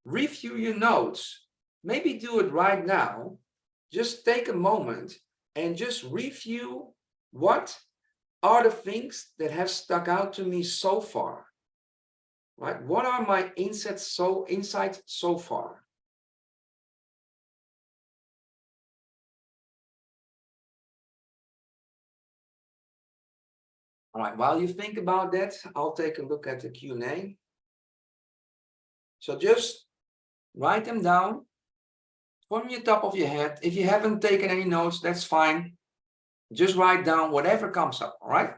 review your notes. Maybe do it right now. Just take a moment and just review what are the things that have stuck out to me so far, right? What are my insights so far? All right, while you think about that, I'll take a look at the Q&A. So just write them down from the top of your head. If you haven't taken any notes, that's fine. Just write down whatever comes up, all right?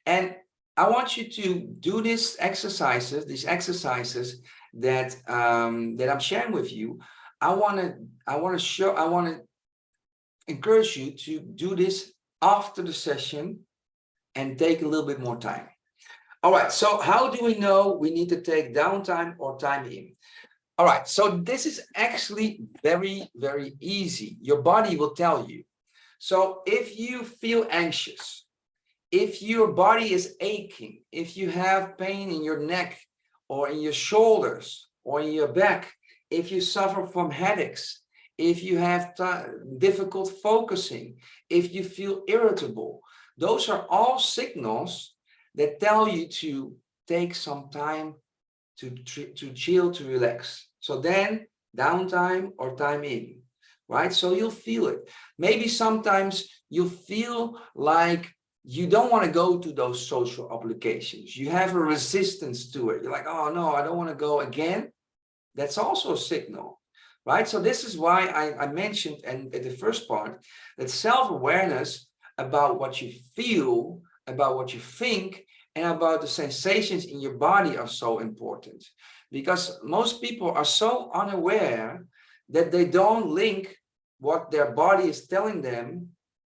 And I want you to do these exercises that that I'm sharing with you. I want to encourage you to do this after the session and take a little bit more time. All right, so how do we know we need to take downtime or time in? All right, so this is actually very, very easy. Your body will tell you. So if you feel anxious, if your body is aching, if you have pain in your neck or in your shoulders or in your back, if you suffer from headaches, if you have difficult focusing, if you feel irritable, those are all signals that tell you to take some time to chill, to relax. So then downtime or time in, right? So you'll feel it. Maybe sometimes you feel like you don't want to go to those social obligations. You have a resistance to it. You're like, oh no, I don't want to go again. That's also a signal, right? So this is why I mentioned and at the first part that self-awareness about what you feel, about what you think, and about the sensations in your body are so important, because most people are so unaware that they don't link what their body is telling them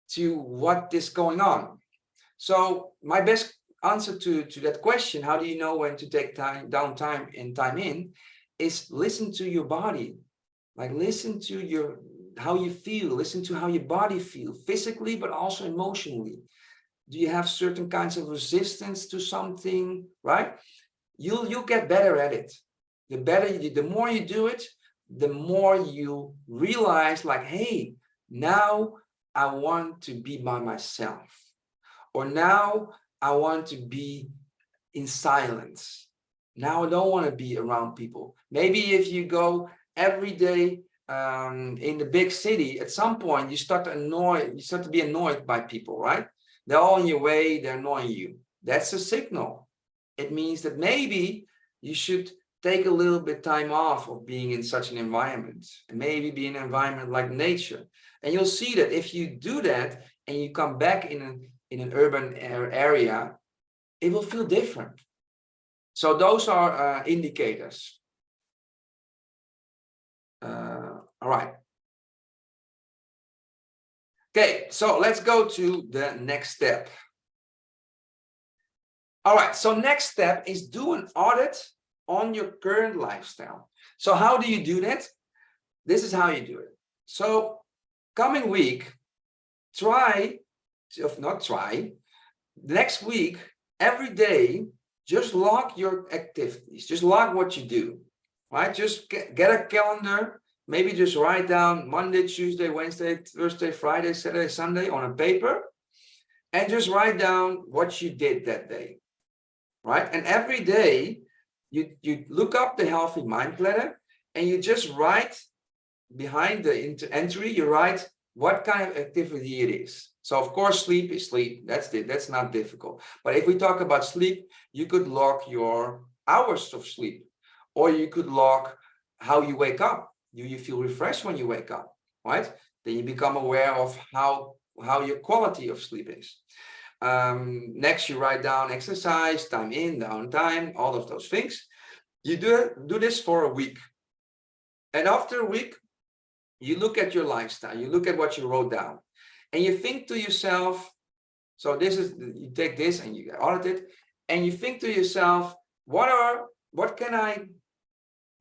to what is going on. So my best answer to that question, how do you know when to take downtime and time in, is listen to your body. Like listen to how you feel, listen to how your body feels physically, but also emotionally. Do you have certain kinds of resistance to something, right? You'll get better at it. The more you do it, the more you realize like, hey, now I want to be by myself. Or now I want to be in silence. Now I don't want to be around people. Maybe if you go every day in the big city, at some point you start to be annoyed by people, right? They're all in your way, they're annoying you. That's a signal. It means that maybe you should take a little bit time off of being in such an environment, and maybe be in an environment like nature. And you'll see that if you do that and you come back in an urban area, it will feel different. So those are indicators. All right. Okay, so let's go to the next step. All right, so next step is do an audit on your current lifestyle. So how do you do that? This is how you do it. So coming week, next week, every day, just log your activities, just log what you do, right? Just get a calendar, maybe just write down Monday, Tuesday, Wednesday, Thursday, Friday, Saturday, Sunday on a paper, and just write down what you did that day, right? And every day you look up the Healthy Mind Planner and you just write behind the entry, you write what kind of activity it is. So of course, sleep is sleep. That's not difficult. But if we talk about sleep, you could log your hours of sleep, or you could log how you wake up. Do you feel refreshed when you wake up, right? Then you become aware of how your quality of sleep is. Next, you write down exercise, time in, downtime, all of those things. You do this for a week. And after a week, you look at your lifestyle, you look at what you wrote down, and you think to yourself, so you take this and you audit it, and you think to yourself, what can I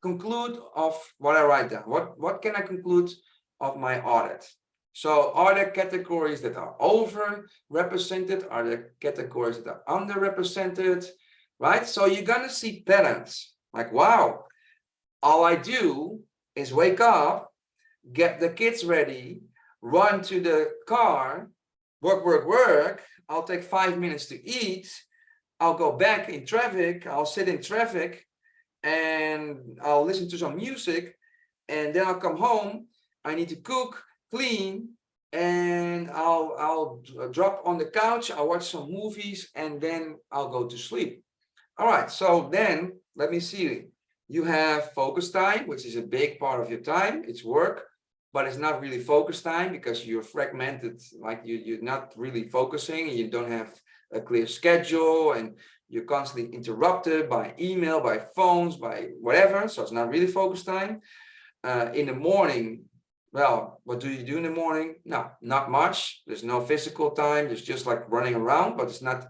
conclude of what I write down? What can I conclude of my audit? So are there categories that are overrepresented? Are there categories that are underrepresented? Right? So you're gonna see patterns like, wow, all I do is wake up, get the kids ready, run to the car, work. I'll take 5 minutes to eat. I'll go back in traffic. I'll sit in traffic and I'll listen to some music. And then I'll come home. I need to cook, clean, and I'll drop on the couch. I'll watch some movies and then I'll go to sleep. All right. So then let me see. You have focus time, which is a big part of your time. It's work, but it's not really focus time because you're fragmented, like you're not really focusing and you don't have a clear schedule and you're constantly interrupted by email, by phones, by whatever. So it's not really focus time. In the morning, well, what do you do in the morning? No, not much. There's no physical time. There's just like running around, but it's not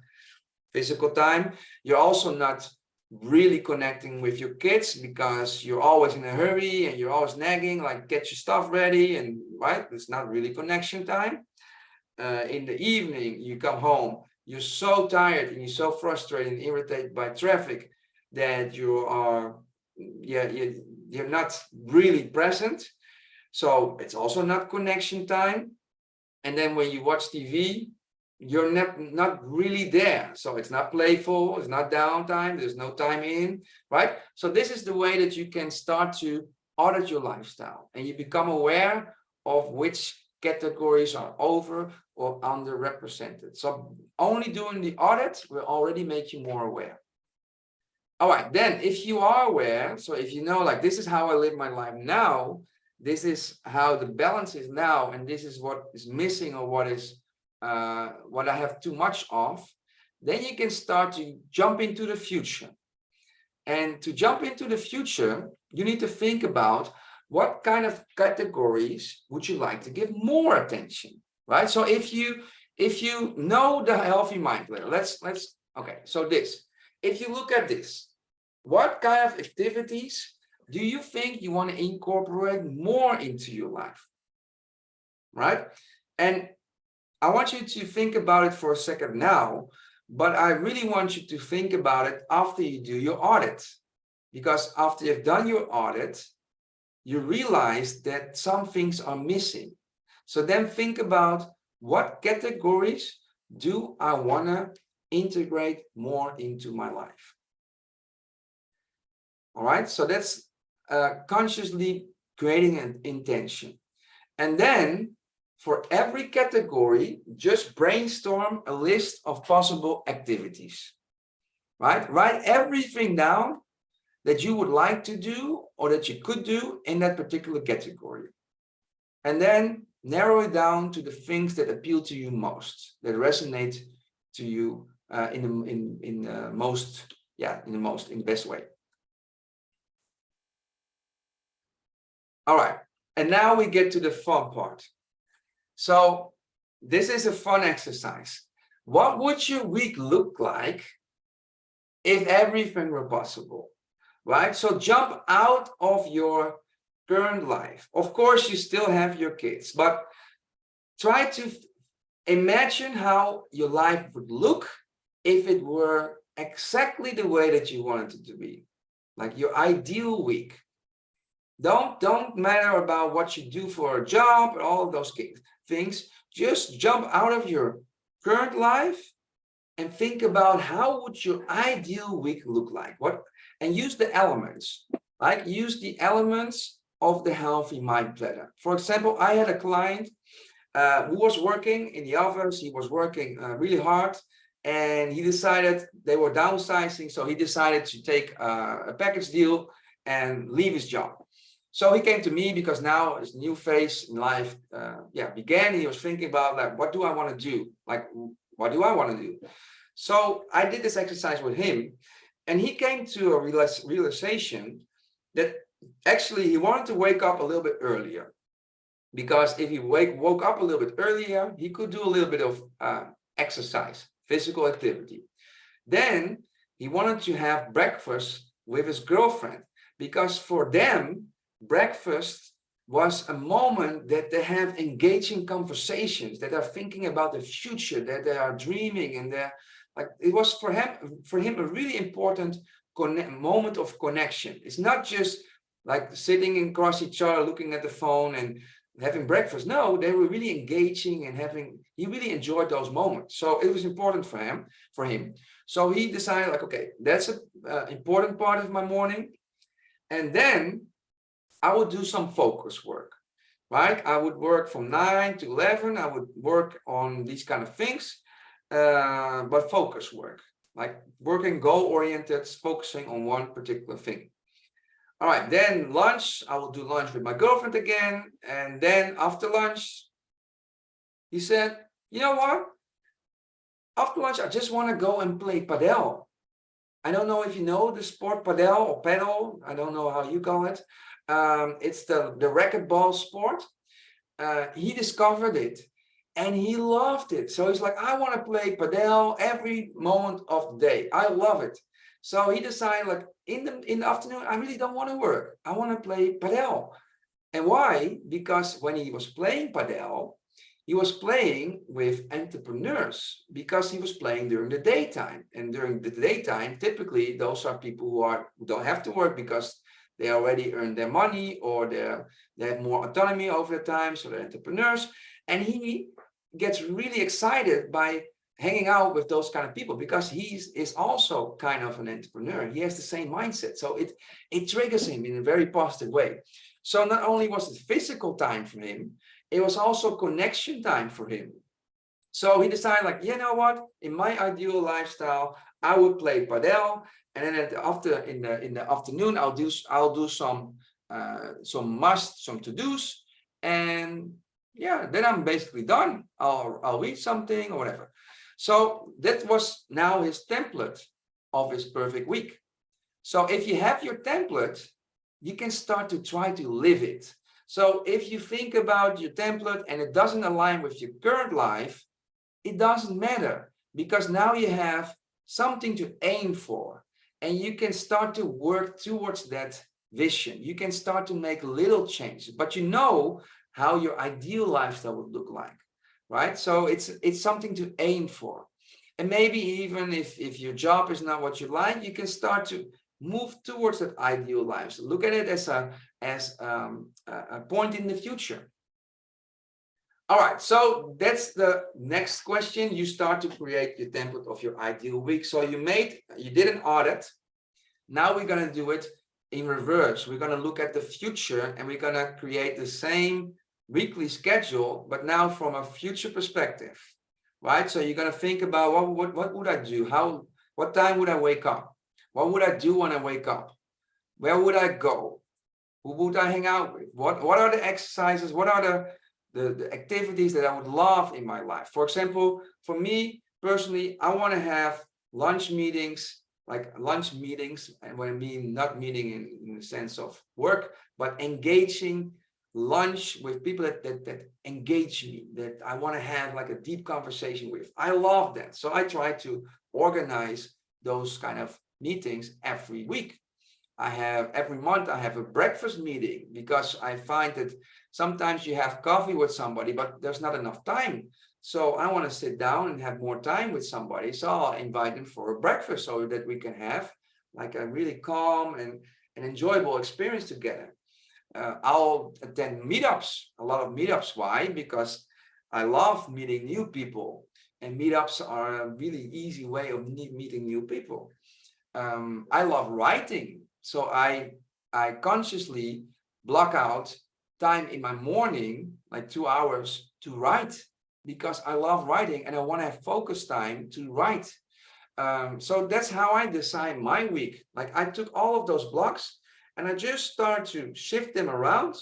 physical time. You're also not really connecting with your kids because you're always in a hurry and you're always nagging, like get your stuff ready, and right, it's not really connection time. In the evening, you come home, you're so tired and you're so frustrated and irritated by traffic that you are, you're not really present. So it's also not connection time. And then when you watch TV, you're not really there. So it's not playful, it's not downtime, there's no time in, right? So this is the way that you can start to audit your lifestyle and you become aware of which categories are over or underrepresented. So only doing the audit will already make you more aware. All right, then if you are aware, so if you know, like, this is how I live my life now, this is how the balance is now, and this is what is missing or what I have too much of, then you can start to jump into the future. And to jump into the future, you need to think about what kind of categories would you like to give more attention, right? So if you know the healthy mind planner, okay, so this, if you look at this, what kind of activities do you think you want to incorporate more into your life, right? And I want you to think about it for a second now, but I really want you to think about it after you do your audit, because after you've done your audit, you realize that some things are missing. So then think about what categories do I want to integrate more into my life. All right, so that's consciously creating an intention. And then for every category, just brainstorm a list of possible activities, right? Write everything down that you would like to do or that you could do in that particular category. And then narrow it down to the things that appeal to you most, that resonate to you in the best way. All right, and now we get to the fun part. So this is a fun exercise. What would your week look like if everything were possible, right? So jump out of your current life. Of course, you still have your kids, but try to imagine how your life would look if it were exactly the way that you wanted it to be, like your ideal week. Don't matter about what you do for a job and all of those things. Just jump out of your current life and think about how would your ideal week look like. And use the elements, like use the elements of the healthy mind planner. For example, I had a client who was working in the office. He was working really hard, and he decided they were downsizing. So he decided to take a package deal and leave his job. So he came to me because now his new phase in life began. He was thinking about, like, what do I want to do? Like, what do I want to do? So I did this exercise with him, and he came to a realization that actually he wanted to wake up a little bit earlier, because if he woke up a little bit earlier, he could do a little bit of exercise, physical activity. Then he wanted to have breakfast with his girlfriend, because for them, breakfast was a moment that they have engaging conversations, that are thinking about the future, that they are dreaming, and they're like, it was for him a really important moment of connection. It's not just like sitting across each other, looking at the phone and having breakfast. No, they were really engaging and he really enjoyed those moments. So it was important for him. So he decided like, okay, that's an important part of my morning. And then I would do some focus work, right? I would work from 9 to 11. I would work on these kind of things, but focus work, like working goal-oriented, focusing on one particular thing. All right, then lunch, I will do lunch with my girlfriend again. And then after lunch, he said, you know what? After lunch, I just want to go and play padel. I don't know if you know the sport padel or paddle. I don't know how you call it. It's the racquetball sport. He discovered it and he loved it. So he's like, I want to play padel every moment of the day. I love it. So he decided like in the afternoon, I really don't want to work. I want to play padel. And why? Because when he was playing padel, he was playing with entrepreneurs because he was playing during the daytime. And during the daytime, typically those are people who don't have to work because they already earn their money or they have more autonomy over the time, so they're entrepreneurs. And he gets really excited by hanging out with those kind of people because he is also kind of an entrepreneur. He has the same mindset. So it triggers him in a very positive way. So not only was it physical time for him, it was also connection time for him. So he decided like, you know what, in my ideal lifestyle, I would play padel. And then in the afternoon, I'll do some to-dos. And yeah, then I'm basically done. I'll read something or whatever. So that was now his template of his perfect week. So if you have your template, you can start to try to live it. So if you think about your template and it doesn't align with your current life, it doesn't matter because now you have something to aim for and you can start to work towards that vision. You can start to make little changes, but you know how your ideal lifestyle would look like, right? So it's something to aim for. And maybe even if your job is not what you like, you can start to move towards that ideal life. So look at it as a point in the future. All right, so that's the next question. You start to create your template of your ideal week. So you did an audit. Now we're going to do it in reverse. We're going to look at the future and we're going to create the same weekly schedule, but now from a future perspective, right? So you're going to think about what would I do? What time would I wake up? What would I do when I wake up? Where would I go? Who would I hang out with? What are the exercises? What are the activities that I would love in my life? For example, for me personally, I want to have lunch meetings, and what I mean, not meeting in the sense of work, but engaging lunch with people that engage me, that I want to have like a deep conversation with. I love that. So I try to organize those kind of meetings every week. Every month I have a breakfast meeting because I find that sometimes you have coffee with somebody, but there's not enough time. So I want to sit down and have more time with somebody. So I'll invite them for a breakfast so that we can have like a really calm and an enjoyable experience together. I'll attend meetups, a lot of meetups. Why? Because I love meeting new people, and meetups are a really easy way of meeting new people. I love writing. So I consciously block out time in my morning, like 2 hours to write, because I love writing and I want to have focus time to write. So that's how I design my week. Like I took all of those blocks and I just started to shift them around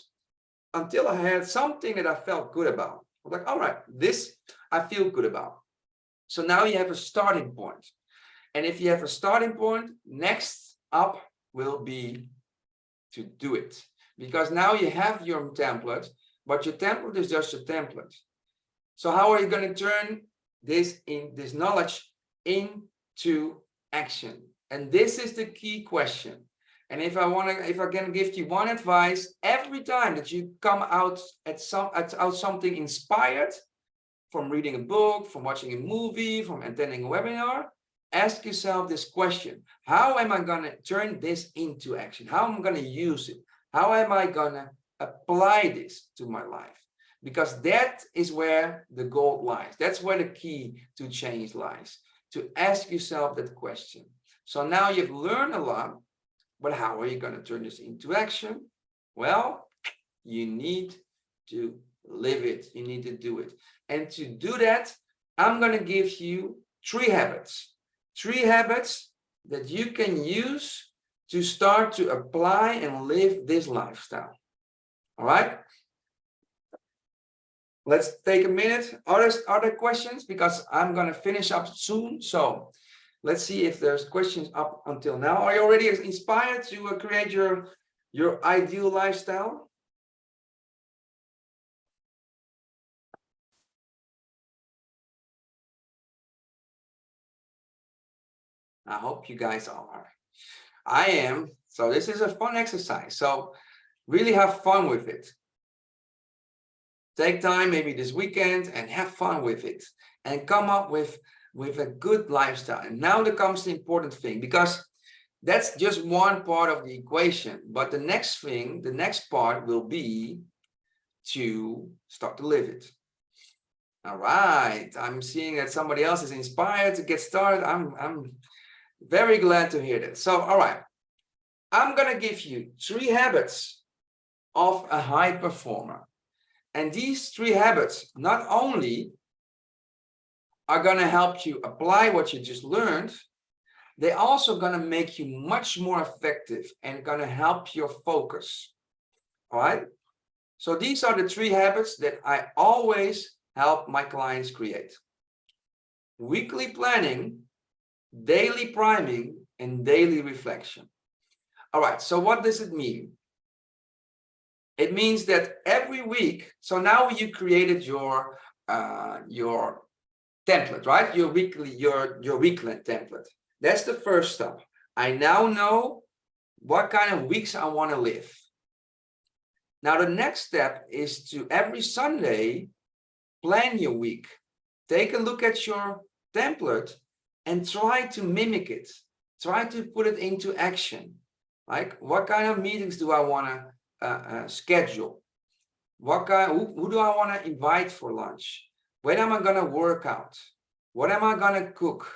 until I had something that I felt good about. I was like, all right, this I feel good about. So now you have a starting point. And if you have a starting point, next up will be to do it. Because now you have your template, but your template is just a template. So how are you going to turn this knowledge into action? And this is the key question. And if I can give you one advice, every time that you come out out something inspired from reading a book, from watching a movie, from attending a webinar, ask yourself this question: how am I gonna turn this into action? How am I gonna use it? How am I gonna apply this to my life? Because that is where the gold lies. That's where the key to change lies. To ask yourself that question. So now you've learned a lot, but how are you going to turn this into action? Well, you need to live it. You need to do it. And to do that, I'm going to give you 3 habits. 3 habits that you can use to start to apply and live this lifestyle. All right? Let's take a minute. Other questions? Because I'm going to finish up soon. So let's see if there's questions up until now. Are you already inspired to create your ideal lifestyle? I hope you guys are. I am. So this is a fun exercise. So really have fun with it. Take time maybe this weekend and have fun with it and come up with a good lifestyle. And now there comes the important thing, because that's just one part of the equation. But the next thing, the next part will be to start to live it. All right. I'm seeing that somebody else is inspired to get started. I'm very glad to hear that. So, all right. I'm going to give you 3 habits of a high performer. And these 3 habits not only are going to help you apply what you just learned, they're also going to make you much more effective and going to help your focus. All right. So these are the 3 habits that I always help my clients create: weekly planning, daily priming, and daily reflection. All right. So what does it mean? It means that every week, so now you created your template, right? Your weekly template. That's the first step. I now know what kind of weeks I want to live. Now the next step is to every Sunday plan your week. Take a look at your template and try to mimic it. Try to put it into action. Like, what kind of meetings do I want to schedule? Who do I want to invite for lunch? When am I going to work out? What am I going to cook?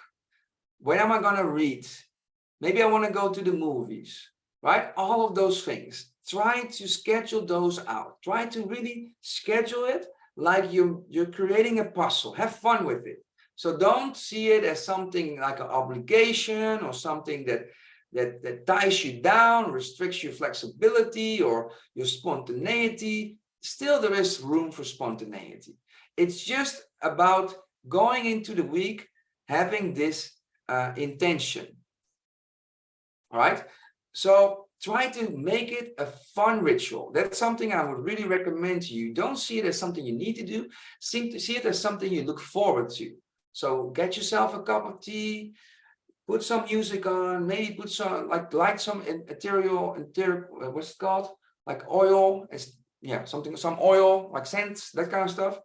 When am I going to read? Maybe I want to go to the movies, right? All of those things. Try to schedule those out. Try to really schedule it like you're creating a puzzle. Have fun with it. So don't see it as something like an obligation or something that ties you down, restricts your flexibility or your spontaneity. Still, there is room for spontaneity. It's just about going into the week having this intention. All right. So try to make it a fun ritual. That's something I would really recommend to you. Don't see it as something you need to do. See it as something you look forward to. So get yourself a cup of tea, put some music on, maybe put some light some ethereal, what's it called? Like oil, some oil, like scents, that kind of stuff,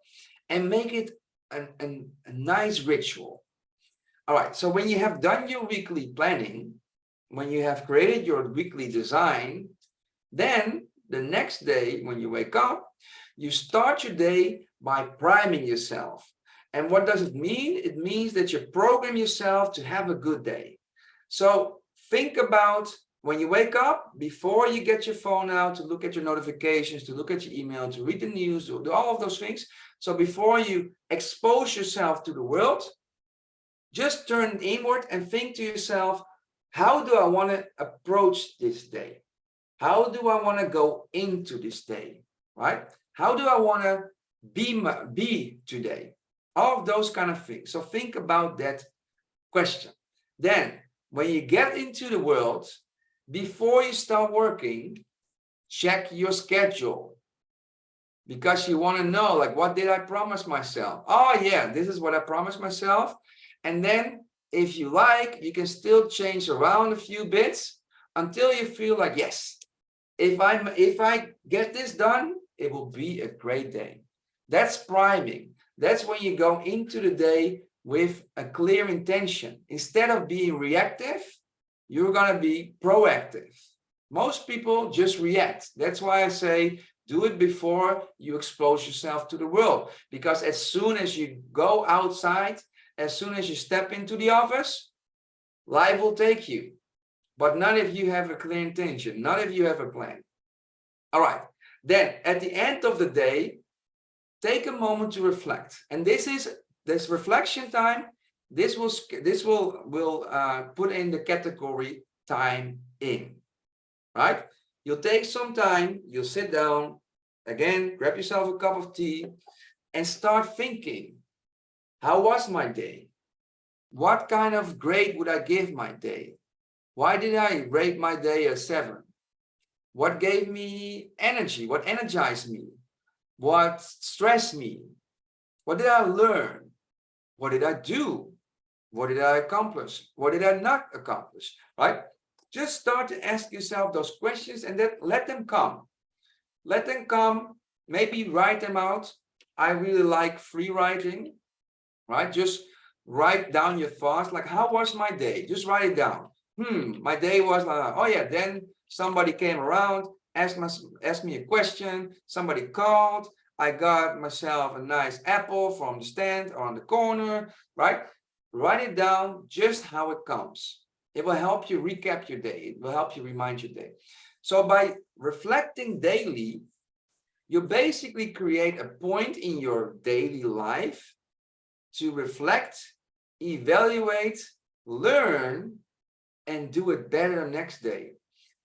and make it a nice ritual. All right, so when you have done your weekly planning, when you have created your weekly design, then the next day when you wake up, you start your day by priming yourself. And what does it mean? It means that you program yourself to have a good day. So think about when you wake up, before you get your phone out to look at your notifications, to look at your email, to read the news, to do all of those things. So before you expose yourself to the world, just turn inward and think to yourself, how do I want to approach this day? How do I want to go into this day, right? How do I want to be today? All of those kind of things. So think about that question. Then, when you get into the world, before you start working, check your schedule. Because you want to know, like, what did I promise myself? Oh, yeah, this is what I promised myself. And then, if you like, you can still change around a few bits, until you feel like, yes, if I get this done, it will be a great day. That's priming. That's when you go into the day with a clear intention. Instead of being reactive, you're going to be proactive. Most people just react. That's why I say do it before you expose yourself to the world. Because as soon as you go outside, as soon as you step into the office, life will take you. But not if you have a clear intention, not if you have a plan. All right. Then at the end of the day, take a moment to reflect. And this reflection time. This will put in the category time in. Right? You'll take some time. You'll sit down again, grab yourself a cup of tea, and start thinking. How was my day? What kind of grade would I give my day? Why did I rate my day a 7? What gave me energy? What energized me? What stressed me? What did I learn? What did I do? What did I accomplish? What did I not accomplish? Right? Just start to ask yourself those questions and then let them come. Let them come. Maybe write them out. I really like free writing. Right? Just write down your thoughts. Like, how was my day? Just write it down. My day was like, oh yeah, then somebody came around, asked me a question, somebody called, I got myself a nice apple from the stand on the corner, right? Write it down just how it comes. It will help you recap your day. It will help you remind your day. So by reflecting daily, you basically create a point in your daily life to reflect, evaluate, learn, and do it better next day.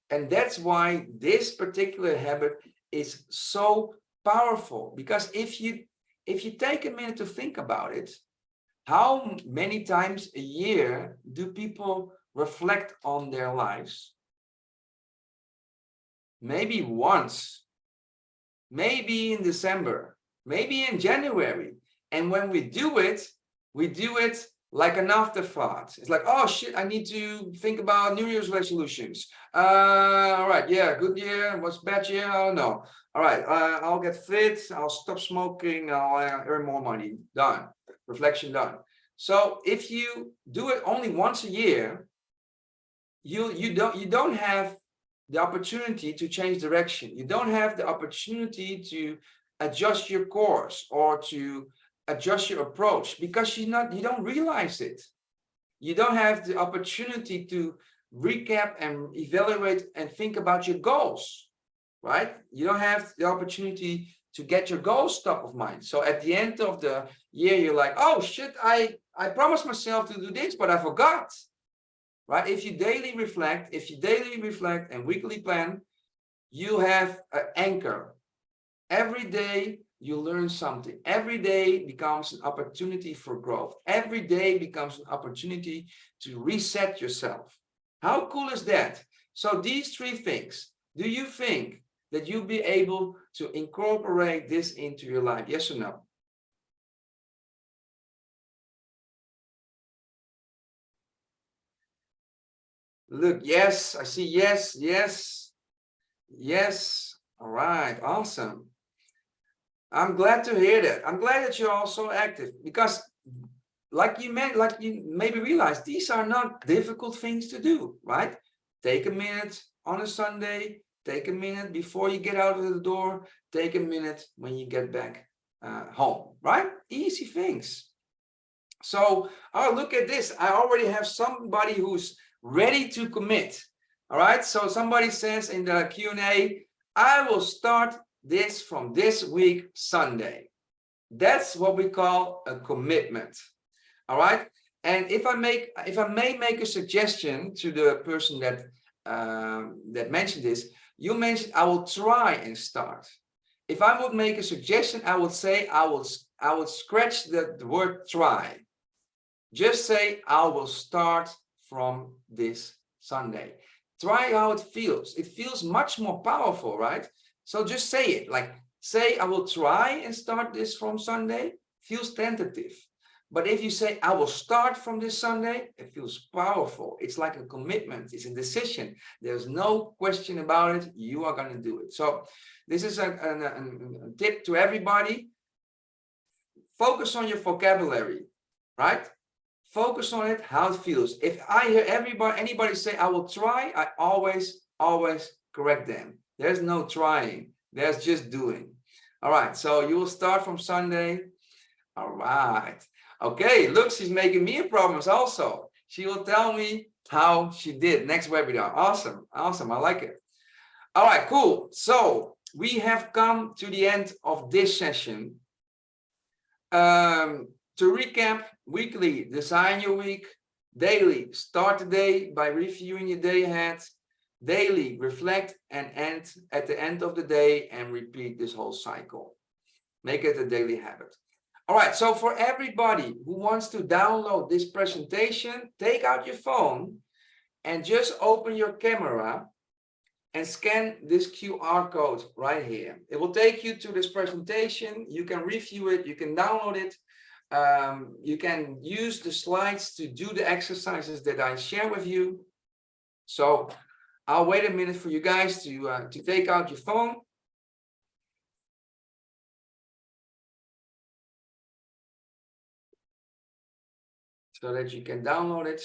And that's why this particular habit is so powerful, because if you take a minute to think about it, how many times a year do people reflect on their lives? Maybe once, maybe in December, maybe in January. And when we do it like an afterthought. It's like, oh shit, I need to think about New Year's resolutions. All right, yeah, good year. What's bad year? I don't know. All right, I'll get fit. I'll stop smoking. I'll earn more money. Done. Reflection done. So if you do it only once a year, you don't have the opportunity to change direction. You don't have the opportunity to adjust your course or to adjust your approach, because you don't realize it. You don't have the opportunity to recap and evaluate and think about your goals, right? You don't have the opportunity to get your goals top of mind. So at the end of the year, you're like, oh shit, I promised myself to do this, but I forgot, right? If you daily reflect and weekly plan, you have an anchor. Every day you learn something. Every day becomes an opportunity for growth. Every day becomes an opportunity to reset yourself. How cool is that? So these 3 things, do you think that you'll be able to incorporate this into your life? Yes or no? Look, yes, I see yes, yes, yes. All right, awesome. I'm glad to hear that. I'm glad that you're also active, because like you maybe realize, these are not difficult things to do, right? Take a minute on a Sunday, take a minute before you get out of the door, take a minute when you get back home, right? Easy things. So, oh, look at this. I already have somebody who's ready to commit. All right. So somebody says in the Q&A, I will start this from this week, Sunday. That's what we call a commitment. All right. And if I may make a suggestion to the person that that mentioned this, you mentioned I will try and start. If I would make a suggestion, I would say I would scratch the word try. Just say I will start from this Sunday. Try how it feels. It feels much more powerful, right? So just say it, like say I will try and start this from Sunday. Feels tentative. But if you say, I will start from this Sunday, it feels powerful. It's like a commitment. It's a decision. There's no question about it. You are going to do it. So this is a tip to everybody. Focus on your vocabulary, right? Focus on it, how it feels. If I hear anybody say, I will try, I always correct them. There's no trying. There's just doing. All right. So you will start from Sunday. All right. Okay. Look, she's making me a promise also. She will tell me how she did next webinar. Awesome. Awesome. I like it. All right, cool. So we have come to the end of this session. To recap, weekly, design your week. Daily, start the day by reviewing your day ahead. Daily, reflect and end at the end of the day and repeat this whole cycle. Make it a daily habit. All right, so for everybody who wants to download this presentation, take out your phone and just open your camera and scan this QR code right here. It will take you to this presentation. You can review it, you can download it. You can use the slides to do the exercises that I share with you. So I'll wait a minute for you guys to take out your phone. So that you can download it.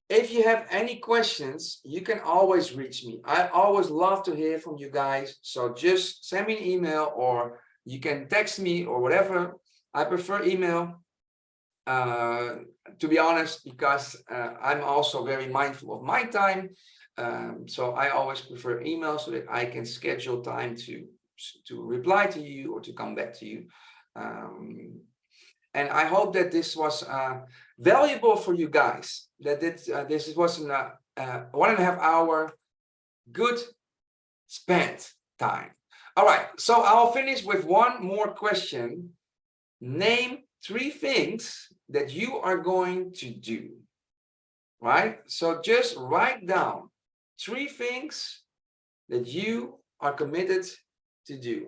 If you have any questions, you can always reach me. I always love to hear from you guys. So just send me an email or you can text me or whatever. I prefer email, to be honest, because I'm also very mindful of my time. So I always prefer email so that I can schedule time to reply to you or to come back to you. And I hope that this was valuable for you guys, that this was a 1.5 hour good spent time. All right, so I'll finish with one more question. Name 3 things that you are going to do, right? So just write down 3 things that you are committed to do.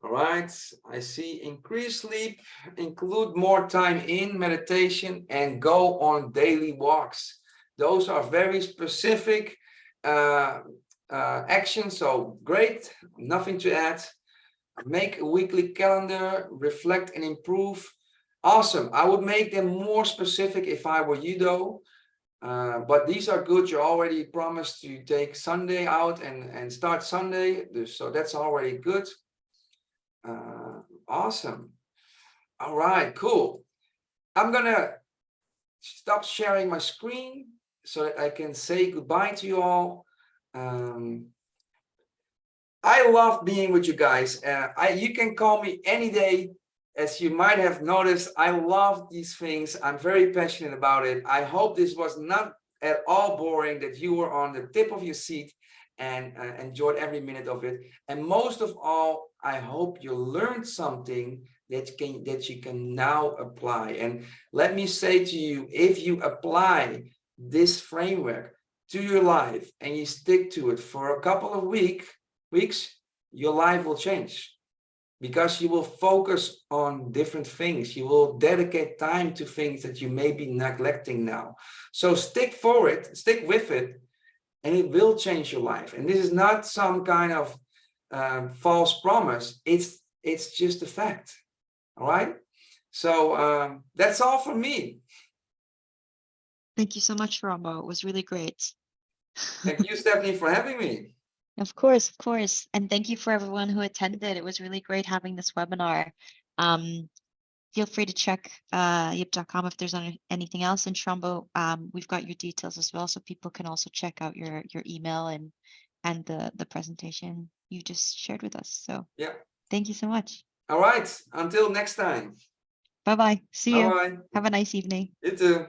All right, I see increase sleep, include more time in meditation, and go on daily walks. Those are very specific actions, so great, nothing to add. Make a weekly calendar, reflect and improve. Awesome, I would make them more specific if I were you though. But these are good. You already promised to take Sunday out and start Sunday, so that's already good. Awesome. All right, cool. I'm gonna stop sharing my screen so that I can say goodbye to you all. I love being with you guys. You can call me any day. As you might have noticed, I love these things. I'm very passionate about it. I hope this was not at all boring, that you were on the tip of your seat and enjoyed every minute of it. And most of all, I hope you learned something that you can now apply. And let me say to you, if you apply this framework to your life and you stick to it for a couple of weeks, your life will change, because you will focus on different things. You will dedicate time to things that you may be neglecting now. So stick with it, and it will change your life. And this is not some kind of false promise. It's just a fact. All right. So that's all from me. Thank you so much, Rombo. It was really great. Thank you, Stephanie, for having me. Of course, of course. And thank you for everyone who attended. It was really great having this webinar. Feel free to check YIP.com if there's anything else. And Shrombo, we've got your details as well, so people can also check out your email and the presentation you just shared with us. So yeah, thank you so much. All right, until next time. Bye-bye. See you. Bye-bye. Have a nice evening. You too.